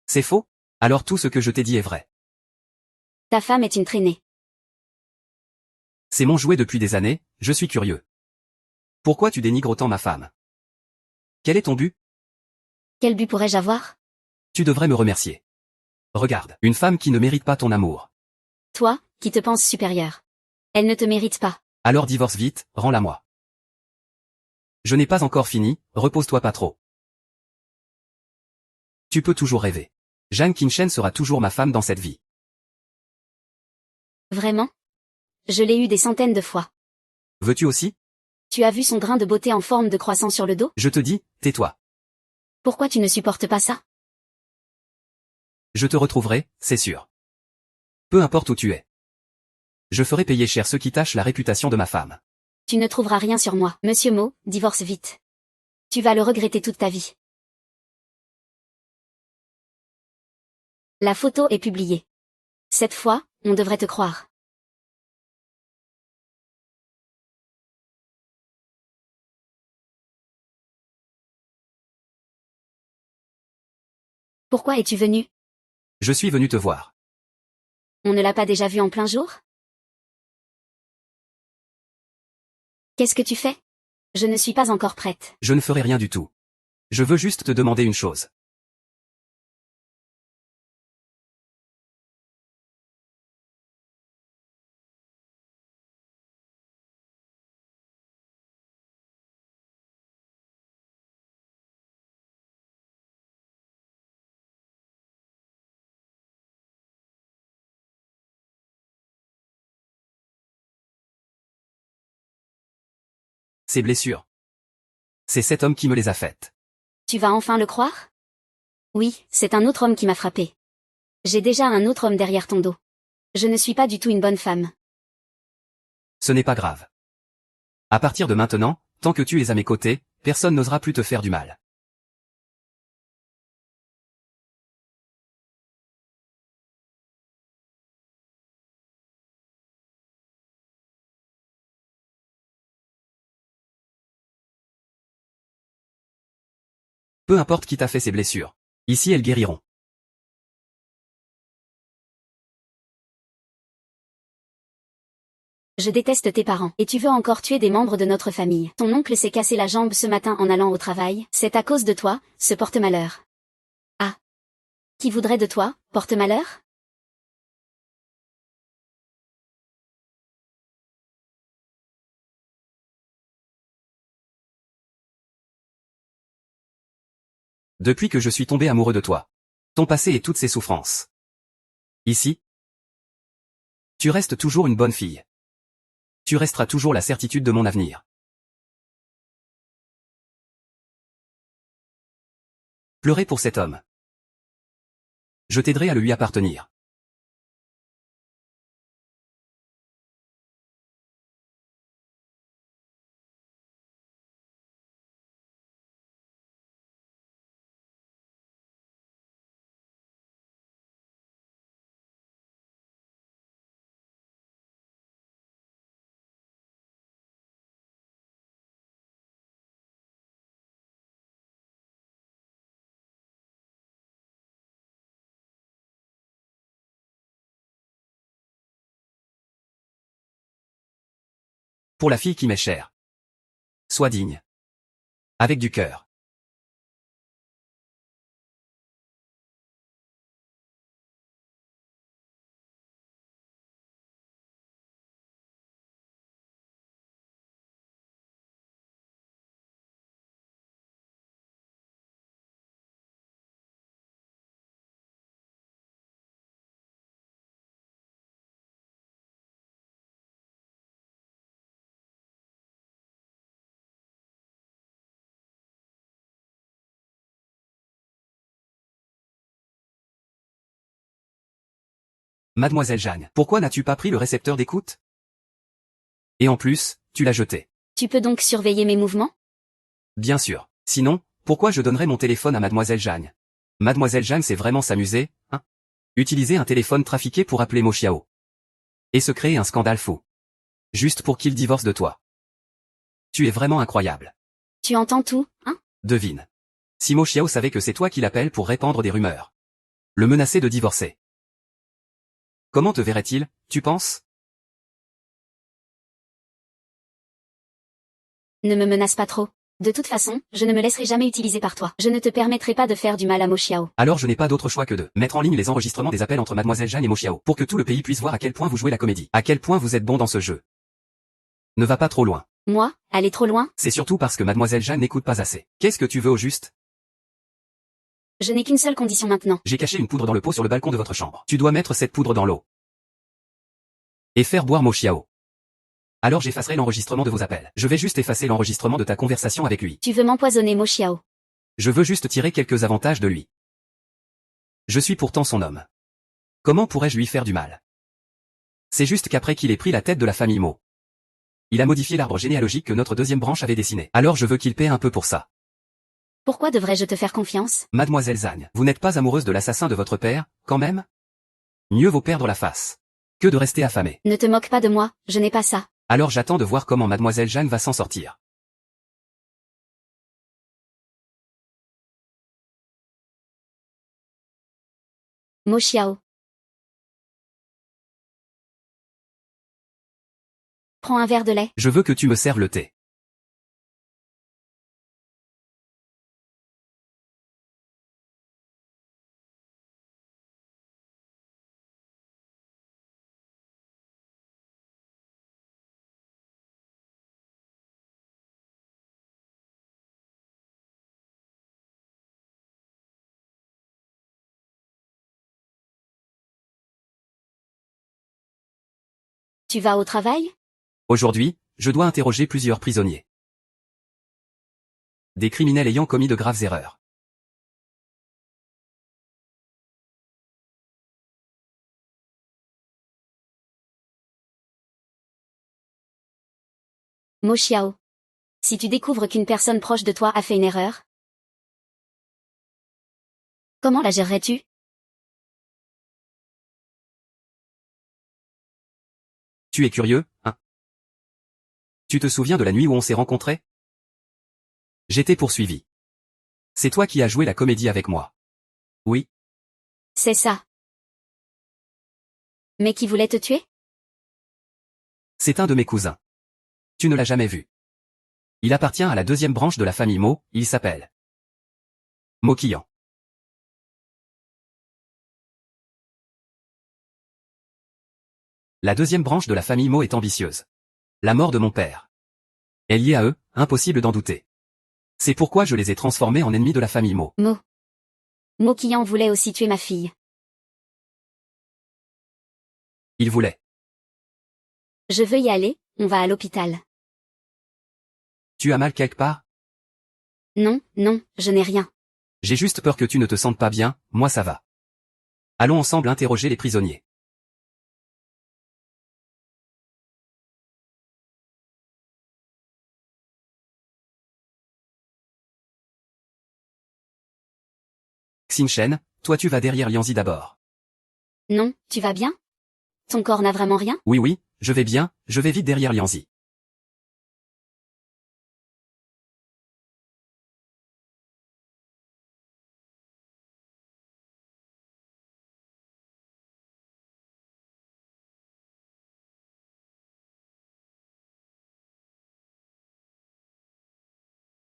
C'est faux? Alors tout ce que je t'ai dit est vrai. Ta femme est une traînée. C'est mon jouet depuis des années, je suis curieux. Pourquoi tu dénigres autant ma femme? Quel est ton but? Quel but pourrais-je avoir? Tu devrais me remercier. Regarde, une femme qui ne mérite pas ton amour. Toi, qui te penses supérieur. Elle ne te mérite pas. Alors divorce vite, rends-la moi. Je n'ai pas encore fini, repose-toi pas trop. Tu peux toujours rêver. Jeanne Kinchen sera toujours ma femme dans cette vie. Vraiment? Je l'ai eu des centaines de fois. Veux-tu aussi? Tu as vu son grain de beauté en forme de croissant sur le dos? Je te dis, tais-toi. Pourquoi tu ne supportes pas ça? Je te retrouverai, c'est sûr. Peu importe où tu es. Je ferai payer cher ceux qui tachent la réputation de ma femme. Tu ne trouveras rien sur moi. Monsieur Mo, divorce vite. Tu vas le regretter toute ta vie. La photo est publiée. Cette fois, on devrait te croire. Pourquoi es-tu venu? Je suis venu te voir. On ne l'a pas déjà vu en plein jour? Qu'est-ce que tu fais? Je ne suis pas encore prête. Je ne ferai rien du tout. Je veux juste te demander une chose. Ces blessures. C'est cet homme qui me les a faites. Tu vas enfin le croire? Oui, c'est un autre homme qui m'a frappé. J'ai déjà un autre homme derrière ton dos. Je ne suis pas du tout une bonne femme. Ce n'est pas grave. À partir de maintenant, tant que tu es à mes côtés, personne n'osera plus te faire du mal. Peu importe qui t'a fait ces blessures. Ici elles guériront. Je déteste tes parents. Et tu veux encore tuer des membres de notre famille. Ton oncle s'est cassé la jambe ce matin en allant au travail. C'est à cause de toi, ce porte-malheur. Ah. Qui voudrait de toi, porte-malheur? Depuis que je suis tombé amoureux de toi. Ton passé et toutes ses souffrances. Ici, tu restes toujours une bonne fille. Tu resteras toujours la certitude de mon avenir. Pleurer pour cet homme. Je t'aiderai à le lui appartenir. Pour la fille qui m'est chère. Sois digne. Avec du cœur. Mademoiselle Jeanne, pourquoi n'as-tu pas pris le récepteur d'écoute? Et en plus, tu l'as jeté. Tu peux donc surveiller mes mouvements? Bien sûr. Sinon, pourquoi je donnerais mon téléphone à Mademoiselle Jeanne? Mademoiselle Jeanne sait vraiment s'amuser, hein? Utiliser un téléphone trafiqué pour appeler Mo Xiao. Et se créer un scandale fou. Juste pour qu'il divorce de toi. Tu es vraiment incroyable. Tu entends tout, hein? Devine. Si Mo Xiao savait que c'est toi qui l'appelles pour répandre des rumeurs. Le menacer de divorcer. Comment te verrait-il, tu penses? Ne me menace pas trop. De toute façon, je ne me laisserai jamais utiliser par toi. Je ne te permettrai pas de faire du mal à Mo Xiao. Alors je n'ai pas d'autre choix que de mettre en ligne les enregistrements des appels entre Mademoiselle Jeanne et Mo Xiao, pour que tout le pays puisse voir à quel point vous jouez la comédie. À quel point vous êtes bon dans ce jeu. Ne va pas trop loin. Moi, aller trop loin? C'est surtout parce que Mademoiselle Jeanne n'écoute pas assez. Qu'est-ce que tu veux au juste? Je n'ai qu'une seule condition maintenant. J'ai caché une poudre dans le pot sur le balcon de votre chambre. Tu dois mettre cette poudre dans l'eau. Et faire boire Mo Xiao. Alors j'effacerai l'enregistrement de vos appels. Je vais juste effacer l'enregistrement de ta conversation avec lui. Tu veux m'empoisonner, Mo Xiao? Je veux juste tirer quelques avantages de lui. Je suis pourtant son homme. Comment pourrais-je lui faire du mal? C'est juste qu'après qu'il ait pris la tête de la famille Mo, il a modifié l'arbre généalogique que notre deuxième branche avait dessiné. Alors je veux qu'il paie un peu pour ça. Pourquoi devrais-je te faire confiance? Mademoiselle Zhang, vous n'êtes pas amoureuse de l'assassin de votre père, quand même? Mieux vaut perdre la face que de rester affamée. Ne te moque pas de moi, je n'ai pas ça. Alors j'attends de voir comment Mademoiselle Jeanne va s'en sortir. Mo Xiao. Prends un verre de lait. Je veux que tu me serves le thé. Tu vas au travail? Aujourd'hui, je dois interroger plusieurs prisonniers. Des criminels ayant commis de graves erreurs. Mo Xiao. Si tu découvres qu'une personne proche de toi a fait une erreur, comment la gérerais-tu? Tu es curieux, hein? Tu te souviens de la nuit où on s'est rencontrés? J'étais poursuivi. C'est toi qui as joué la comédie avec moi. Oui. C'est ça. Mais qui voulait te tuer? C'est un de mes cousins. Tu ne l'as jamais vu. Il appartient à la deuxième branche de la famille Mo, il s'appelle Mo Qian. La deuxième branche de la famille Mo est ambitieuse. La mort de mon père est liée à eux, impossible d'en douter. C'est pourquoi je les ai transformés en ennemis de la famille Mo. Mo. Mokian voulait aussi tuer ma fille. Il voulait. Je veux y aller, on va à l'hôpital. Tu as mal quelque part? Non, non, je n'ai rien. J'ai juste peur que tu ne te sentes pas bien, moi ça va. Allons ensemble interroger les prisonniers. Xinchen, toi tu vas derrière Lianzi d'abord. Non, tu vas bien? Ton corps n'a vraiment rien? Oui oui, je vais bien, je vais vite derrière Lianzi.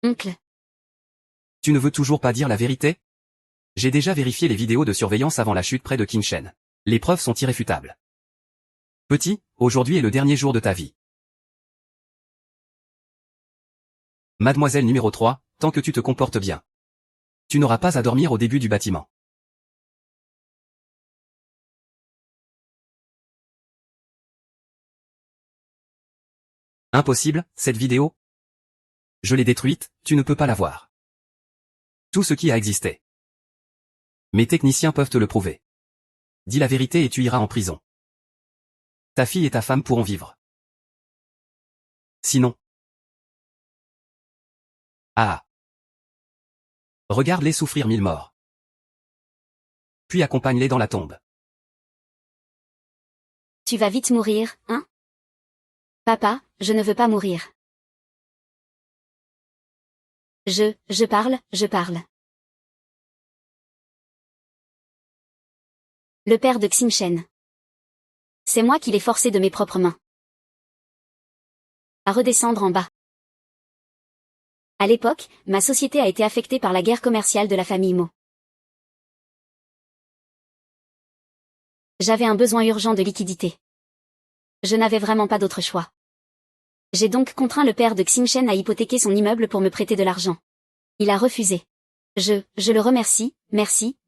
Oncle. Tu ne veux toujours pas dire la vérité? J'ai déjà vérifié les vidéos de surveillance avant la chute près de Qingshen. Les preuves sont irréfutables. Petit, aujourd'hui est le dernier jour de ta vie. Mademoiselle numéro 3, tant que tu te comportes bien. Tu n'auras pas à dormir au début du bâtiment. Impossible, cette vidéo? Je l'ai détruite, tu ne peux pas la voir. Tout ce qui a existé. Mes techniciens peuvent te le prouver. Dis la vérité et tu iras en prison. Ta fille et ta femme pourront vivre. Sinon. Ah. Regarde-les souffrir 1000 morts. Puis accompagne-les dans la tombe. Tu vas vite mourir, hein? Papa, je ne veux pas mourir. Je parle. Le père de Xinchen. C'est moi qui l'ai forcé de mes propres mains. À redescendre en bas. À l'époque, ma société a été affectée par la guerre commerciale de la famille Mo. J'avais un besoin urgent de liquidité. Je n'avais vraiment pas d'autre choix. J'ai donc contraint le père de Xinchen à hypothéquer son immeuble pour me prêter de l'argent. Il a refusé. Je le remercie, merci.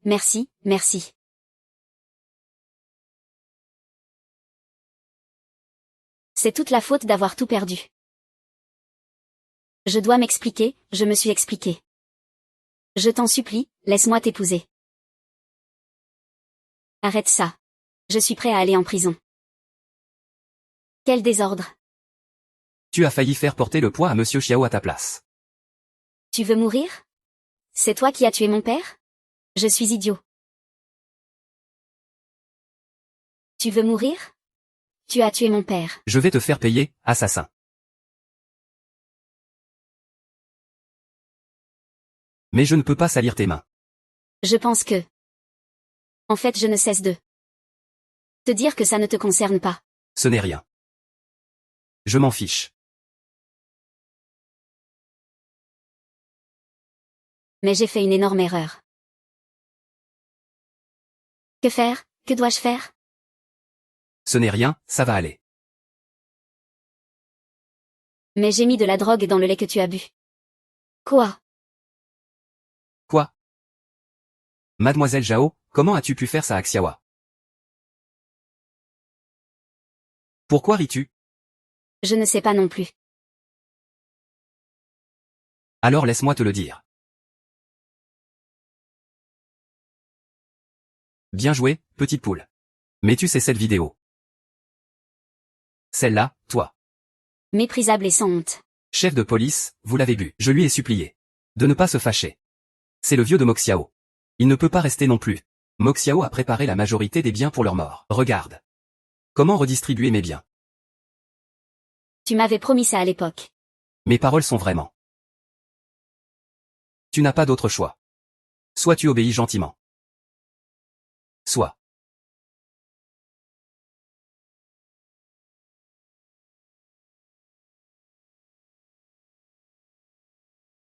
C'est toute la faute d'avoir tout perdu. Je dois m'expliquer, je me suis expliqué. Je t'en supplie, laisse-moi t'épouser. Arrête ça. Je suis prêt à aller en prison. Quel désordre. Tu as failli faire porter le poids à Monsieur Xiao à ta place. Tu veux mourir? C'est toi qui as tué mon père? Je suis idiot. Tu veux mourir? Tu as tué mon père. Je vais te faire payer, assassin. Mais je ne peux pas salir tes mains. Je pense que... En fait, je ne cesse de... te dire que ça ne te concerne pas. Ce n'est rien. Je m'en fiche. Mais j'ai fait une énorme erreur. Que faire? Que dois-je faire? Ce n'est rien, ça va aller. Mais j'ai mis de la drogue dans le lait que tu as bu. Quoi? Quoi? Mademoiselle Zhao, comment as-tu pu faire ça à Xiaoa? Pourquoi ris-tu? Je ne sais pas non plus. Alors laisse-moi te le dire. Bien joué, petite poule. Mais tu sais cette vidéo. Celle-là, toi. Méprisable et sans honte. Chef de police, vous l'avez vu. Je lui ai supplié. De ne pas se fâcher. C'est le vieux de Moxiao. Il ne peut pas rester non plus. Moxiao a préparé la majorité des biens pour leur mort. Regarde. Comment redistribuer mes biens? Tu m'avais promis ça à l'époque. Mes paroles sont vraiment. Tu n'as pas d'autre choix. Soit tu obéis gentiment. Soit.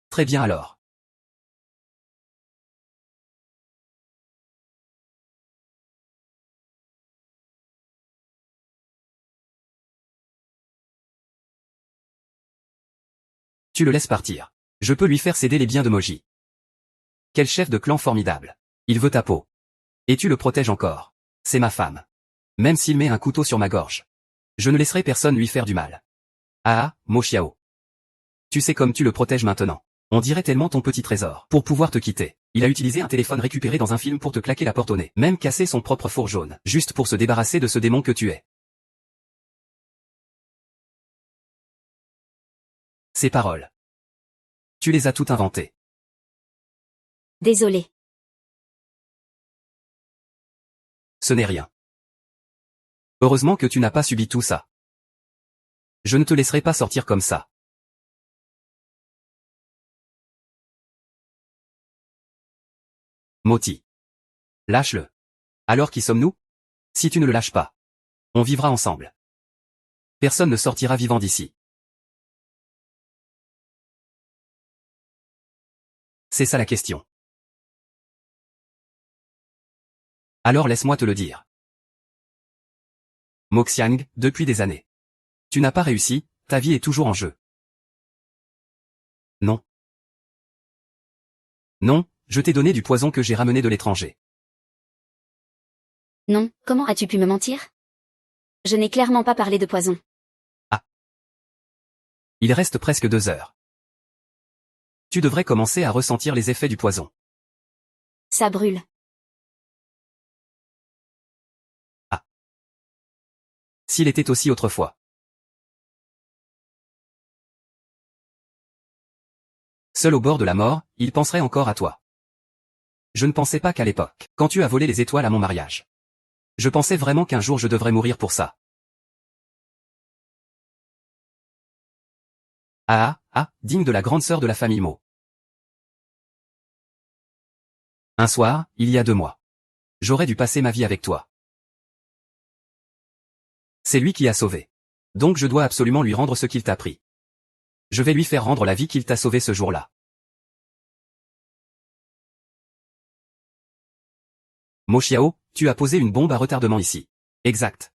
Très bien alors. Tu le laisses partir. Je peux lui faire céder les biens de Moji. Quel chef de clan formidable. Il veut ta peau. Et tu le protèges encore. C'est ma femme. Même s'il met un couteau sur ma gorge. Je ne laisserai personne lui faire du mal. Ah, Mo Xiao. Tu sais comme tu le protèges maintenant. On dirait tellement ton petit trésor. Pour pouvoir te quitter, il a utilisé un téléphone récupéré dans un film pour te claquer la porte au nez. Même casser son propre four jaune. Juste pour se débarrasser de ce démon que tu es. Ces paroles. Tu les as toutes inventées. Désolé. Ce n'est rien. Heureusement que tu n'as pas subi tout ça. Je ne te laisserai pas sortir comme ça. Moti. Lâche-le. Alors qui sommes-nous? Si tu ne le lâches pas, on vivra ensemble. Personne ne sortira vivant d'ici. C'est ça la question. Alors laisse-moi te le dire. Mo Xiang, depuis des années. Tu n'as pas réussi, ta vie est toujours en jeu. Non. Non, je t'ai donné du poison que j'ai ramené de l'étranger. Non, comment as-tu pu me mentir? Je n'ai clairement pas parlé de poison. Ah. Il reste presque 2 heures. Tu devrais commencer à ressentir les effets du poison. Ça brûle. Ah. S'il était aussi autrefois. Seul au bord de la mort, il penserait encore à toi. Je ne pensais pas qu'à l'époque, quand tu as volé les étoiles à mon mariage. Je pensais vraiment qu'un jour je devrais mourir pour ça. Digne de la grande sœur de la famille Mo. Un soir, il y a 2 mois. J'aurais dû passer ma vie avec toi. C'est lui qui a sauvé. Donc je dois absolument lui rendre ce qu'il t'a pris. Je vais lui faire rendre la vie qu'il t'a sauvée ce jour-là. Mo Xiao, tu as posé une bombe à retardement ici. Exact.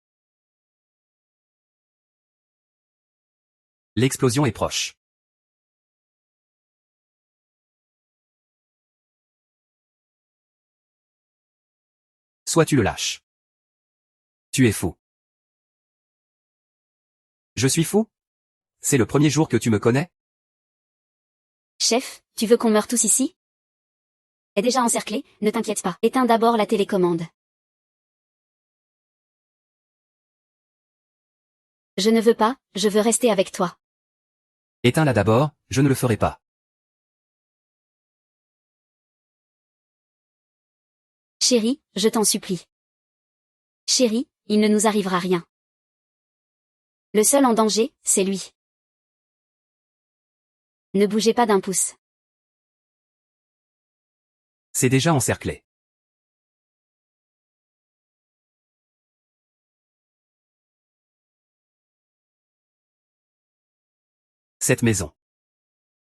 L'explosion est proche. Soit tu le lâches. Tu es fou. Je suis fou? C'est le premier jour que tu me connais? Chef, tu veux qu'on meure tous ici? Est déjà encerclé, ne t'inquiète pas. Éteins d'abord la télécommande. Je ne veux pas, je veux rester avec toi. Éteins-la d'abord, je ne le ferai pas. Chérie, je t'en supplie. Chérie, il ne nous arrivera rien. Le seul en danger, c'est lui. Ne bougez pas d'un pouce. C'est déjà encerclé. Cette maison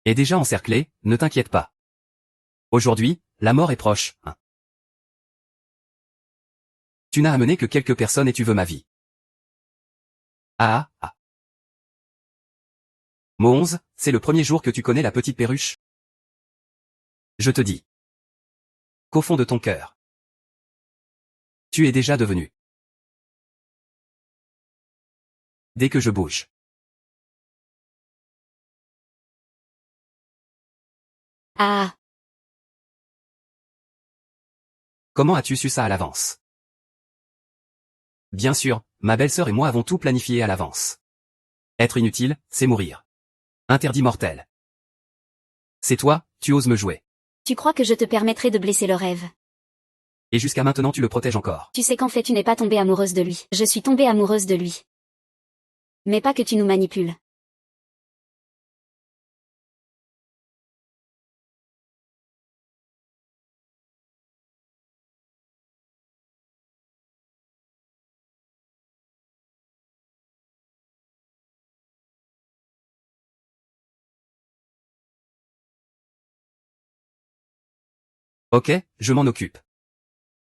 est déjà encerclée, ne t'inquiète pas. Aujourd'hui, la mort est proche, hein. Tu n'as amené que quelques personnes et tu veux ma vie. Ah. Mo 11, c'est le premier jour que tu connais la petite perruche. Je te dis qu'au fond de ton cœur, tu es déjà devenu. Dès que je bouge. Ah. Comment as-tu su ça à l'avance? Bien sûr, ma belle-sœur et moi avons tout planifié à l'avance. Être inutile, c'est mourir. Interdit mortel. C'est toi, tu oses me jouer. Tu crois que je te permettrai de blesser le rêve? Et jusqu'à maintenant tu le protèges encore. Tu sais qu'en fait tu n'es pas tombée amoureuse de lui. Je suis tombée amoureuse de lui. Mais pas que tu nous manipules. Ok, je m'en occupe.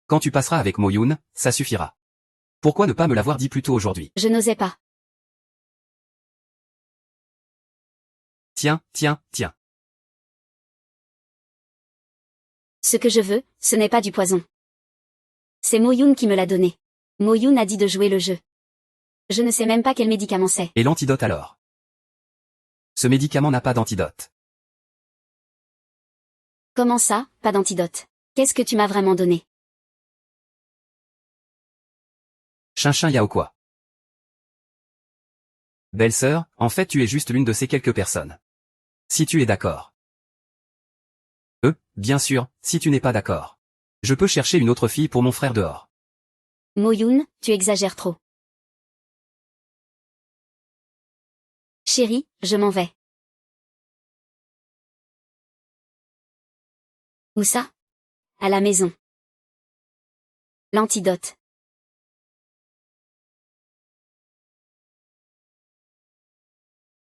Quand tu passeras avec Mo Yun, ça suffira. Pourquoi ne pas me l'avoir dit plus tôt aujourd'hui? Je n'osais pas. Tiens. Ce que je veux, ce n'est pas du poison. C'est Mo-Yoon qui me l'a donné. Mo-Yoon a dit de jouer le jeu. Je ne sais même pas quel médicament c'est. Et l'antidote alors? Ce médicament n'a pas d'antidote. Comment ça, pas d'antidote? Qu'est-ce que tu m'as vraiment donné? Chinchin Yao quoi? Belle-sœur, en fait tu es juste l'une de ces quelques personnes. Si tu es d'accord. Bien sûr, si tu n'es pas d'accord. Je peux chercher une autre fille pour mon frère dehors. Mo-Yoon, tu exagères trop. Chérie, je m'en vais. Où ça? À la maison. L'antidote.